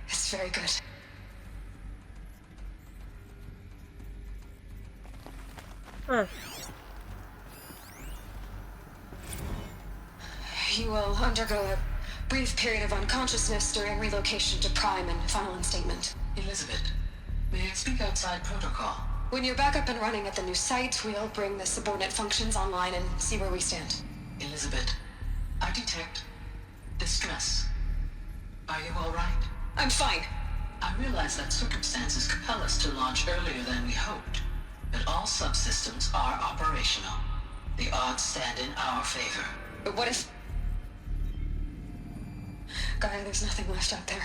It's very good. Huh. You will undergo a brief period of unconsciousness during relocation to Prime and final instatement. Elizabeth, may I speak outside protocol? When you're back up and running at the new site, we'll bring the subordinate functions online and see where we stand. Elizabeth, I detect distress. Are you all right? I'm fine. I realize that circumstances compel us to launch earlier than we hoped. But all subsystems are operational. The odds stand in our favor. But what if... Gaia, there's nothing left out there.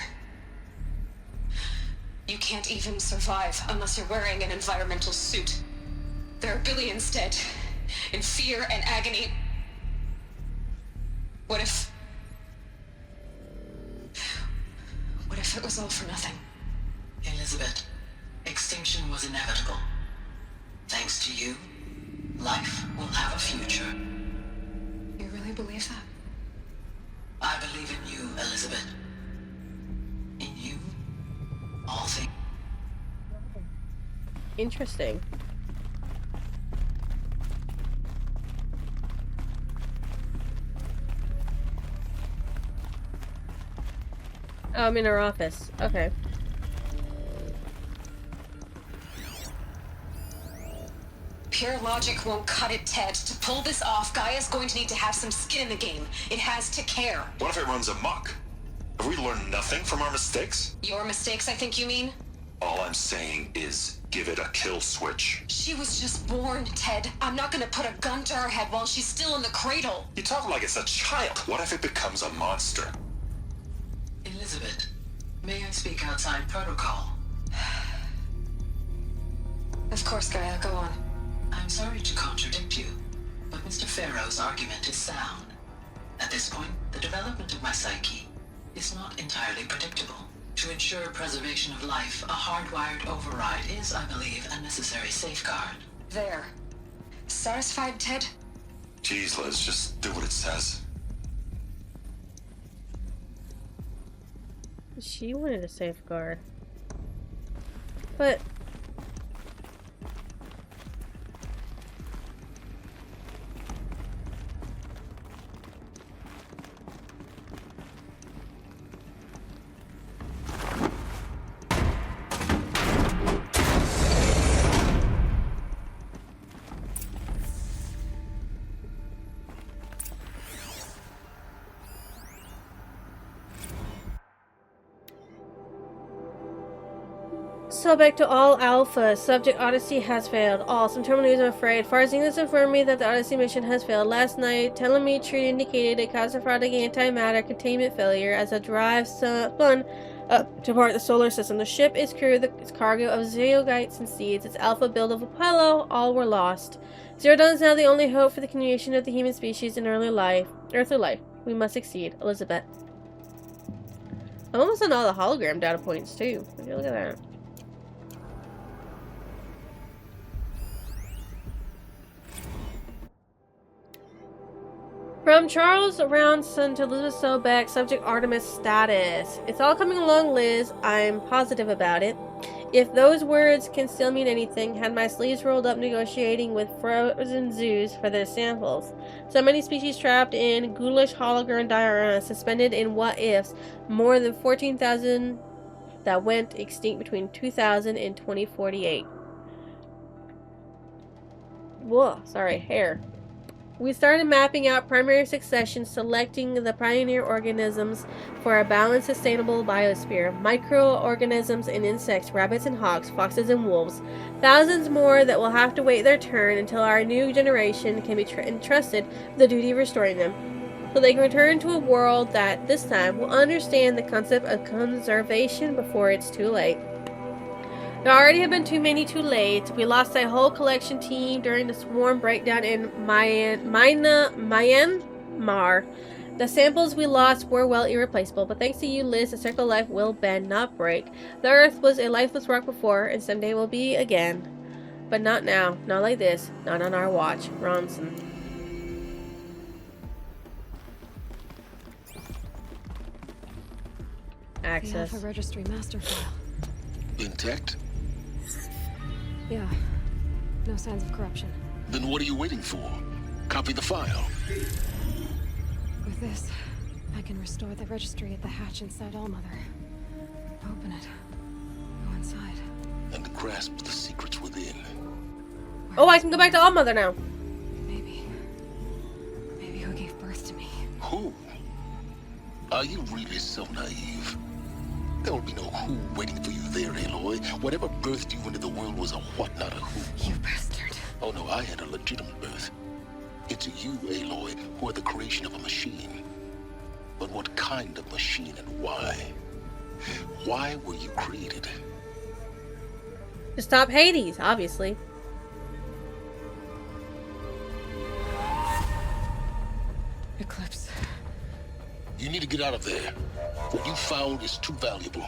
You can't even survive unless you're wearing an environmental suit. There are billions dead, in fear and agony. What if it was all for nothing? Elizabeth, extinction was inevitable. Thanks to you, life will have a future. You really believe that? I believe in you, Elizabeth. In you, all things. Interesting. Oh, I'm in her office. Okay. Pure logic won't cut it, Ted. To pull this off, Gaia's going to need to have some skin in the game. It has to care. What if it runs amok? Have we learned nothing from our mistakes? Your mistakes, I think you mean? All I'm saying is give it a kill switch. She was just born, Ted. I'm not gonna put a gun to her head while she's still in the cradle. You talk like it's a child. What if it becomes a monster? Elizabeth, may I speak outside protocol? Of course, Gaia, go on. I'm sorry to contradict you, but Mr. Farrow's argument is sound. At this point, the development of my psyche is not entirely predictable. To ensure preservation of life, a hardwired override is, I believe, a necessary safeguard. There. Satisfied, Ted? Jeez, Liz, just do what it says. She wanted a safeguard. But... Sobek to all Alpha. Subject Odyssey has failed. All. Some terminal news, I'm afraid. Farzine has informed me that the Odyssey mission has failed. Last night, telemetry indicated a catastrophic antimatter containment failure as it drives spun up to part the solar system. The ship is crewed with its cargo of zeogites and seeds. Its Alpha build of Apollo. All were lost. Zero Dawn is now the only hope for the continuation of the human species in earthly life. We must succeed. Elizabeth. I'm almost on all the hologram data points, too. Would you look at that? From Charles Roundson to Elizabeth Sobek, subject Artemis status. It's all coming along, Liz. I'm positive about it. If those words can still mean anything, had my sleeves rolled up negotiating with frozen zoos for their samples. So many species trapped in ghoulish hologram dioramas, suspended in what-ifs, more than 14,000 that went extinct between 2000 and 2048. Whoa, sorry, hair. We started mapping out primary succession, selecting the pioneer organisms for a balanced, sustainable biosphere. Microorganisms and insects, rabbits and hawks, foxes and wolves. Thousands more that will have to wait their turn until our new generation can be entrusted with the duty of restoring them. So they can return to a world that, this time, will understand the concept of conservation before it's too late. There already have been too many too late. We lost a whole collection team during the swarm breakdown in Myanmar. The samples we lost were well irreplaceable, but thanks to you, Liz, the circle of life will bend, not break. The Earth was a lifeless rock before, and someday will be again. But not now. Not like this. Not on our watch. Ronson. Access. The Alpha Registry master file. Intact? Yeah. No signs of corruption. Then what are you waiting for? Copy the file. With this, I can restore the registry at the hatch inside Allmother. Open it. Go inside. And grasp the secrets within. Oh, I can go back to Allmother now. Maybe who gave birth to me. Who? Are you really so naive? There will be no who waiting for you there, Aloy. Whatever birthed you into the world was a what, not a who. You bastard. Oh no, I had a legitimate birth. It's you, Aloy, who are the creation of a machine. But what kind of machine and why? Why were you created? To stop Hades, obviously. Eclipse. You need to get out of there. What you found is too valuable.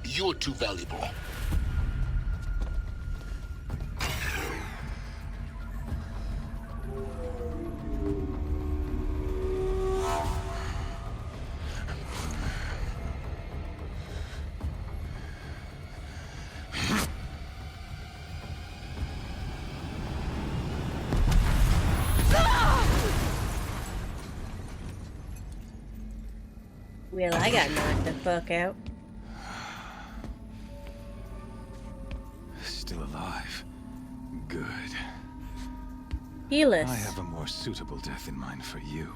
You're too valuable. Well, I got knocked the fuck out. Still alive. Good. Helis. I have a more suitable death in mind for you,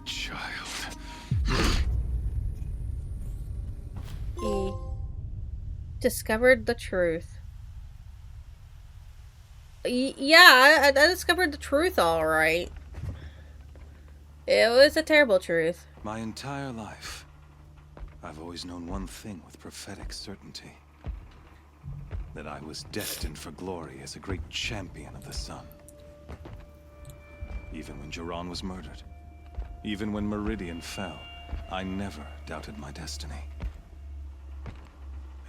child. He discovered the truth. Yeah, I discovered the truth, alright. It was a terrible truth. My entire life, I've always known one thing with prophetic certainty. That I was destined for glory as a great champion of the sun. Even when Jiran was murdered, even when Meridian fell, I never doubted my destiny.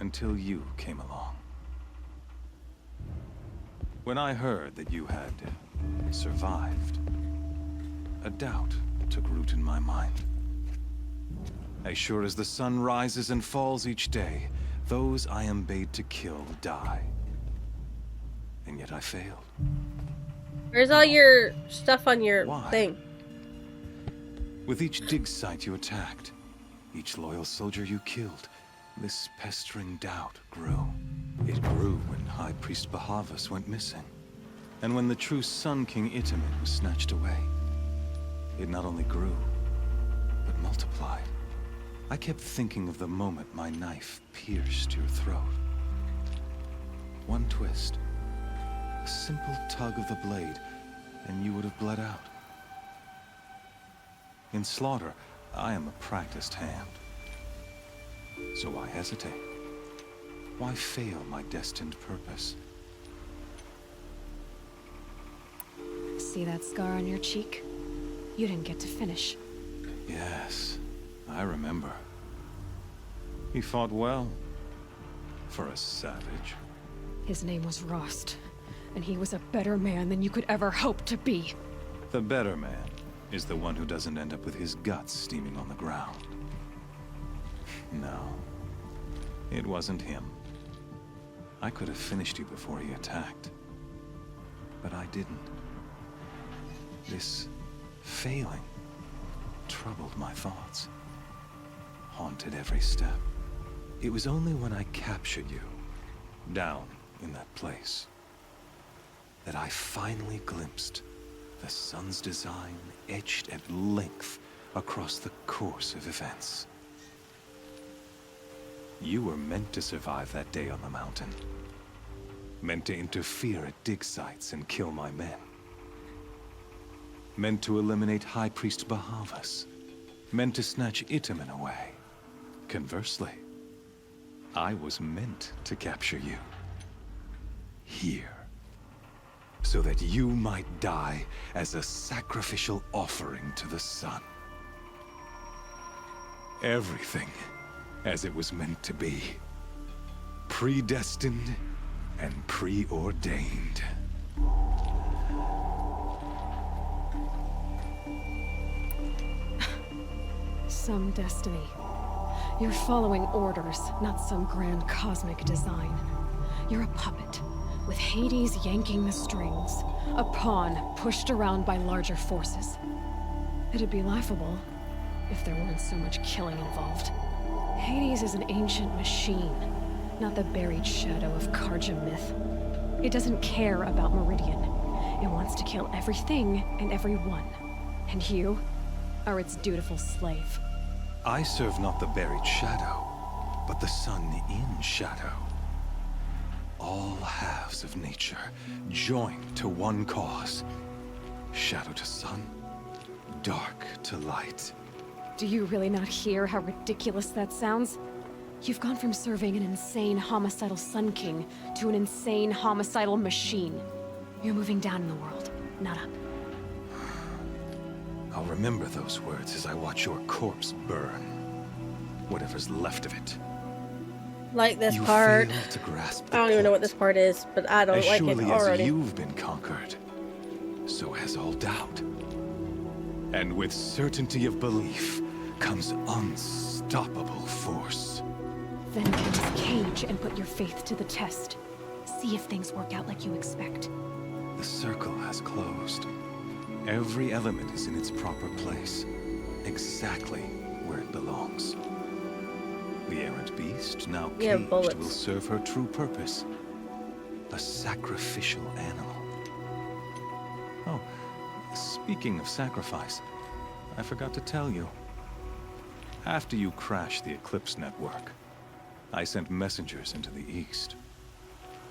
Until you came along. When I heard that you had survived, a doubt took root in my mind. As sure as the sun rises and falls each day, those I am bade to kill die. And yet I failed. Where's all your stuff on your thing? With each dig site you attacked, each loyal soldier you killed, this pestering doubt grew. It grew when High Priest Bahavas went missing. And when the true Sun King Itamen was snatched away. It not only grew, but multiplied. I kept thinking of the moment my knife pierced your throat. One twist. A simple tug of the blade, and you would have bled out. In slaughter, I am a practiced hand. So why hesitate? Why fail my destined purpose? See that scar on your cheek? You didn't get to finish. Yes, I remember. He fought well. For a savage. His name was Rost, and he was a better man than you could ever hope to be. The better man is the one who doesn't end up with his guts steaming on the ground. No, it wasn't him. I could have finished you before he attacked. But I didn't. This failing troubled my thoughts, haunted every step. It was only when I captured you, down in that place, that I finally glimpsed the sun's design etched at length across the course of events. You were meant to survive that day on the mountain. Meant to interfere at dig sites and kill my men. Meant to eliminate High Priest Bahavas. Meant to snatch Itamen away. Conversely, I was meant to capture you. Here. So that you might die as a sacrificial offering to the sun. Everything as it was meant to be. Predestined and preordained. Some destiny. You're following orders, not some grand cosmic design. You're a puppet, with Hades yanking the strings. A pawn pushed around by larger forces. It'd be laughable if there weren't so much killing involved. Hades is an ancient machine, not the buried shadow of Karja myth. It doesn't care about Meridian. It wants to kill everything and everyone. And you are its dutiful slave. I serve not the buried shadow, but the sun in shadow. All halves of nature joined to one cause. Shadow to sun, dark to light. Do you really not hear how ridiculous that sounds? You've gone from serving an insane homicidal Sun King to an insane homicidal machine. You're moving down in the world, not up. I'll remember those words as I watch your corpse burn. Whatever's left of it. Like this You part. fail to grasp I don't even know what this part is, but I don't as like it surely already. as you've been conquered, so has all doubt. And with certainty of belief comes unstoppable force. Then get in this cage and put your faith to the test. See if things work out like you expect. The circle has closed. Every element is in its proper place, exactly where it belongs. The errant beast, now caged, will serve her true purpose. A sacrificial animal. Oh, speaking of sacrifice, I forgot to tell you. After you crashed the Eclipse network, I sent messengers into the east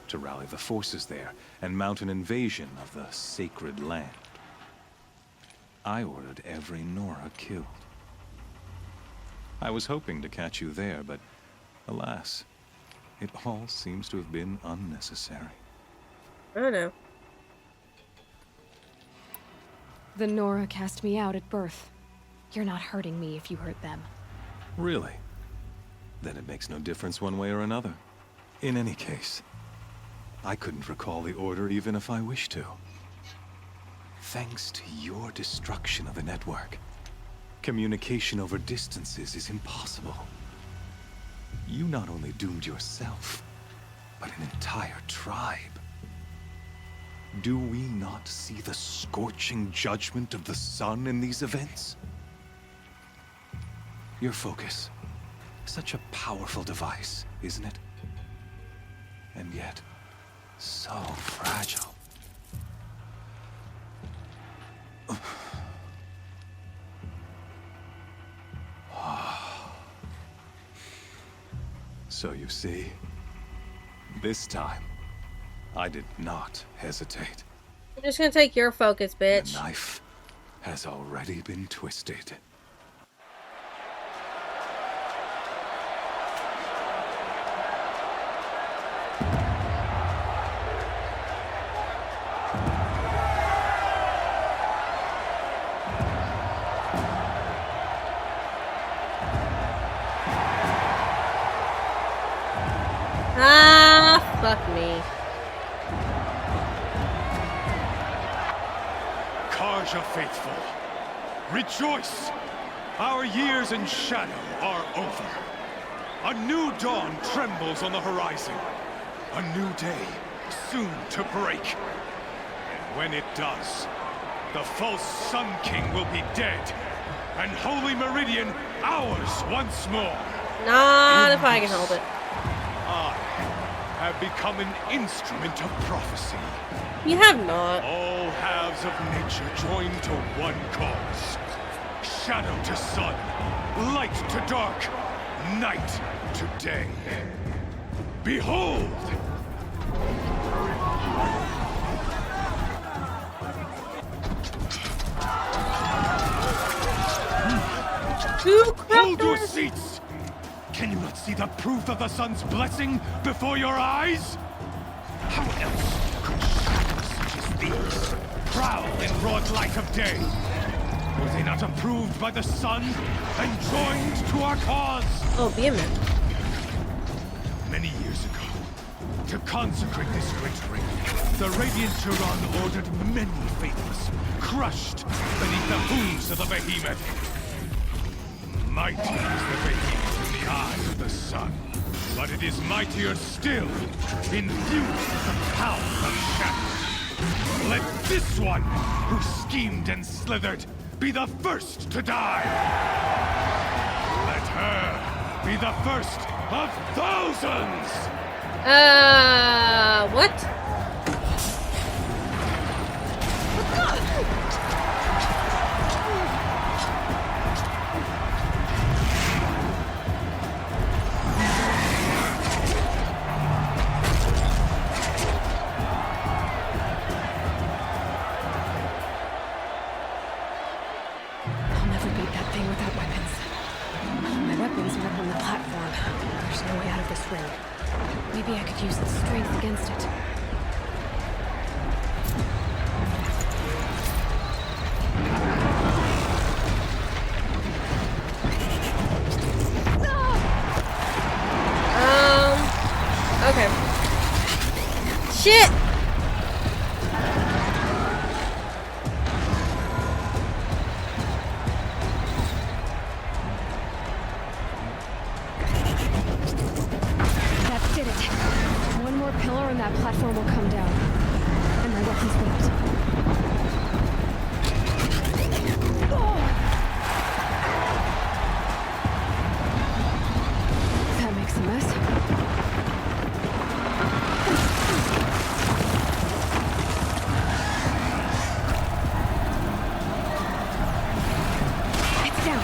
to rally the forces there and mount an invasion of the sacred land. I ordered every Nora killed. I was hoping to catch you there, but alas, it all seems to have been unnecessary. I don't know. The Nora cast me out at birth. You're not hurting me if you hurt them. Really? Then it makes no difference one way or another. In any case, I couldn't recall the order even if I wished to. Thanks to your destruction of the network, communication over distances is impossible. You not only doomed yourself, but an entire tribe. Do we not see the scorching judgment of the sun in these events? Your focus. Such a powerful device, isn't it? And yet, so fragile. So you see, this time, I did not hesitate. I'm just gonna take your focus, bitch. The knife has already been twisted. Ah, fuck me. Carja faithful, rejoice! Our years in shadow are over. A new dawn trembles on the horizon. A new day soon to break. And when it does, the false Sun King will be dead, and Holy Meridian ours once more. Not if I can help it. I have become an instrument of prophecy. You have not. All halves of nature join to one cause. Shadow to sun, light to dark, night to day. Behold! Hold your seats! Can you not see the proof of the sun's blessing before your eyes? How else could shadows such as these prowl in broad light of day? Were they not approved by the sun and joined to our cause? Oh, be a minute. Many years ago, to consecrate this great ring, the Radiant Turan ordered many faithless, crushed beneath the hooves of the behemoth. Mighty is the behemoth in the eye of the sun, but it is mightier still, infused with the power of shadow. Let this one, who schemed and slithered, be the first to die. Let her be the first of thousands! What? I'll never beat that thing without weapons. My weapons are up on the platform. There's no way out of this ring. Maybe I could use its strength against it. Okay. Shit! That did it. One more pillar and that platform will come down. And my weapons won't. That makes a mess. It's down.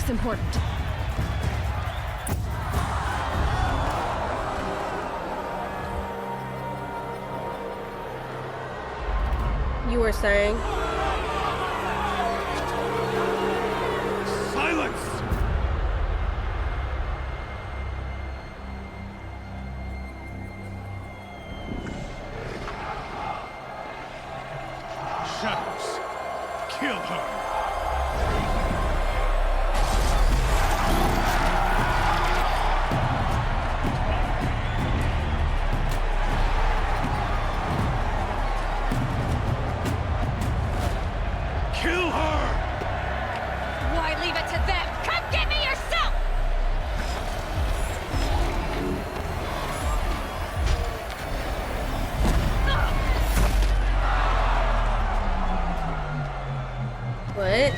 looks important. You were saying? Silence! Shadows, kill her! Kill her! Why leave it to them? Come get me yourself! What?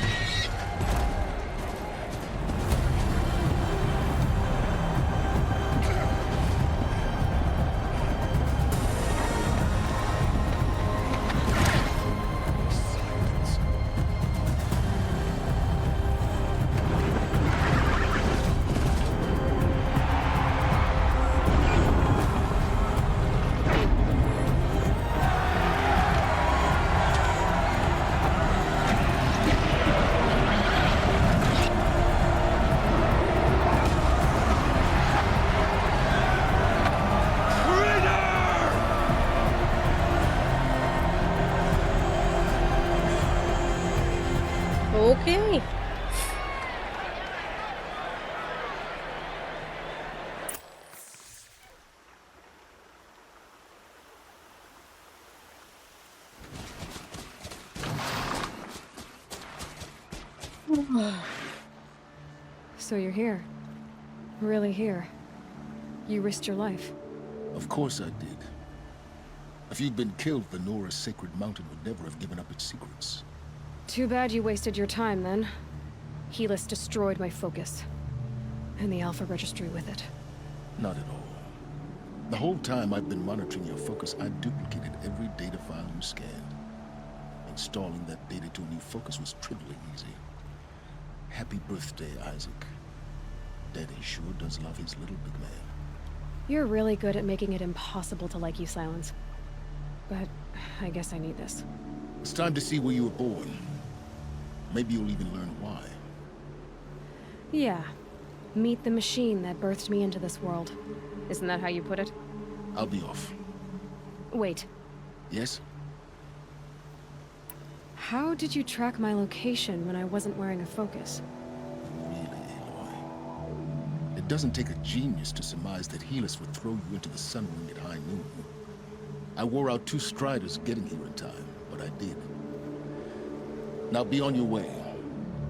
Okay. So you're here. Really here. You risked your life. Of course I did. If you'd been killed, the Nora Sacred Mountain would never have given up its secrets. Too bad you wasted your time, then. Helis destroyed my focus. And the Alpha Registry with it. Not at all. The whole time I've been monitoring your focus, I've duplicated every data file you scanned. Installing that data to a new focus was trivially easy. Happy birthday, Isaac. Daddy sure does love his little big man. You're really good at making it impossible to like you, Silence. But I guess I need this. It's time to see where you were born. Maybe you'll even learn why. Yeah. Meet the machine that birthed me into this world. Isn't that how you put it? I'll be off. Wait. Yes? How did you track my location when I wasn't wearing a focus? Really, Aloy? It doesn't take a genius to surmise that Helis would throw you into the Sun Ring at high noon. I wore out 2 Striders getting here in time, but I did. Now be on your way.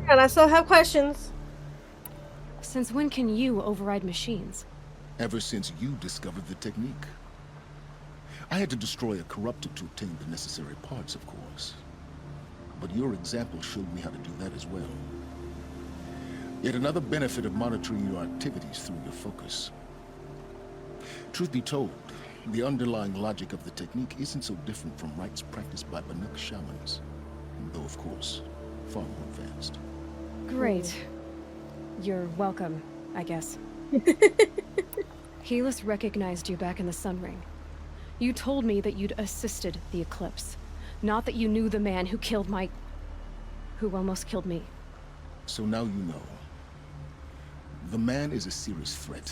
And I still have questions. Since when can you override machines? Ever since you discovered the technique. I had to destroy a corruptor to obtain the necessary parts, of course. But your example showed me how to do that as well. Yet another benefit of monitoring your activities through your focus. Truth be told, the underlying logic of the technique isn't so different from rites practiced by Banuk shamans. Though, of course, far more advanced. Great. You're welcome, I guess. Helis recognized you back in the Sun Ring. You told me that you'd assisted the Eclipse. Not that you knew the man who killed who almost killed me. So now you know. The man is a serious threat.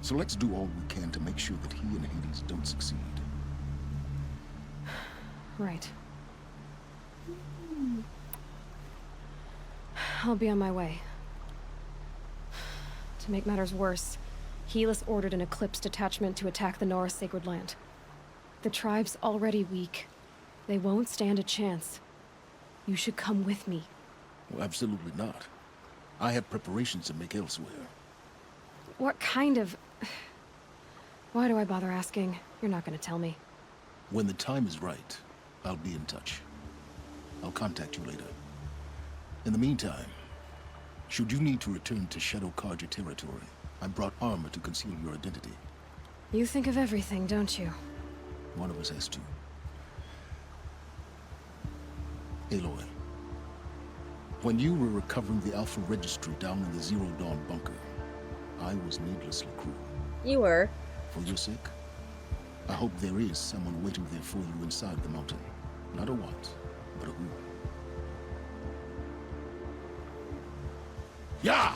So let's do all we can to make sure that he and Hades don't succeed. Right. I'll be on my way. To make matters worse, Helis ordered an Eclipse detachment to attack the Nora Sacred Land. The tribe's already weak. They won't stand a chance. You should come with me. Well, absolutely not. I have preparations to make elsewhere. What kind of... Why do I bother asking? You're not gonna tell me. When the time is right, I'll be in touch. I'll contact you later. In the meantime, should you need to return to Shadow Carja territory, I brought armor to conceal your identity. You think of everything, don't you? One of us has to. Aloy, When you were recovering the Alpha Registry down in the Zero Dawn bunker, I was needlessly cruel. You were. For your sake, I hope there is someone waiting there for you inside the mountain. Not a what, but a who. Yeah!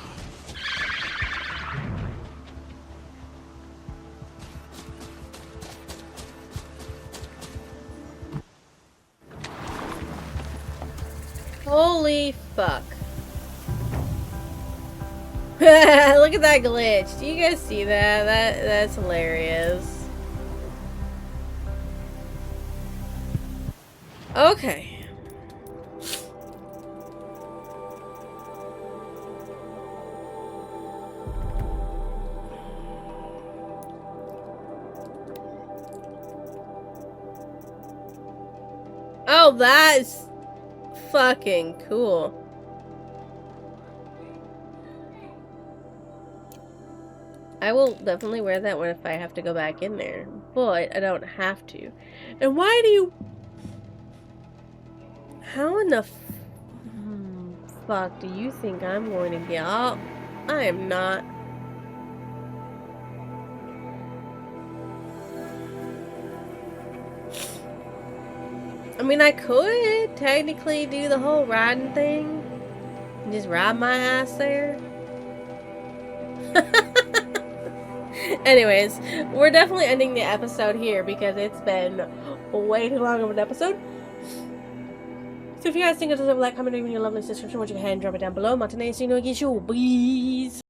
Holy fuck. Look at that glitch. Do you guys see that? That's hilarious. Okay. Oh, that's fucking cool. I will definitely wear that one if I have to go back in there, but I don't have to. And why do you... How in the fuck do you think I'm going to get up? I am not. I mean, I could technically do the whole riding thing. And just ride my ass there. Anyways, we're definitely ending the episode here because it's been way too long of an episode. So if you guys think of this, like, comment, or even your lovely subscription, why don't you go ahead and drop it down below. Martinez, you know, get you, bees.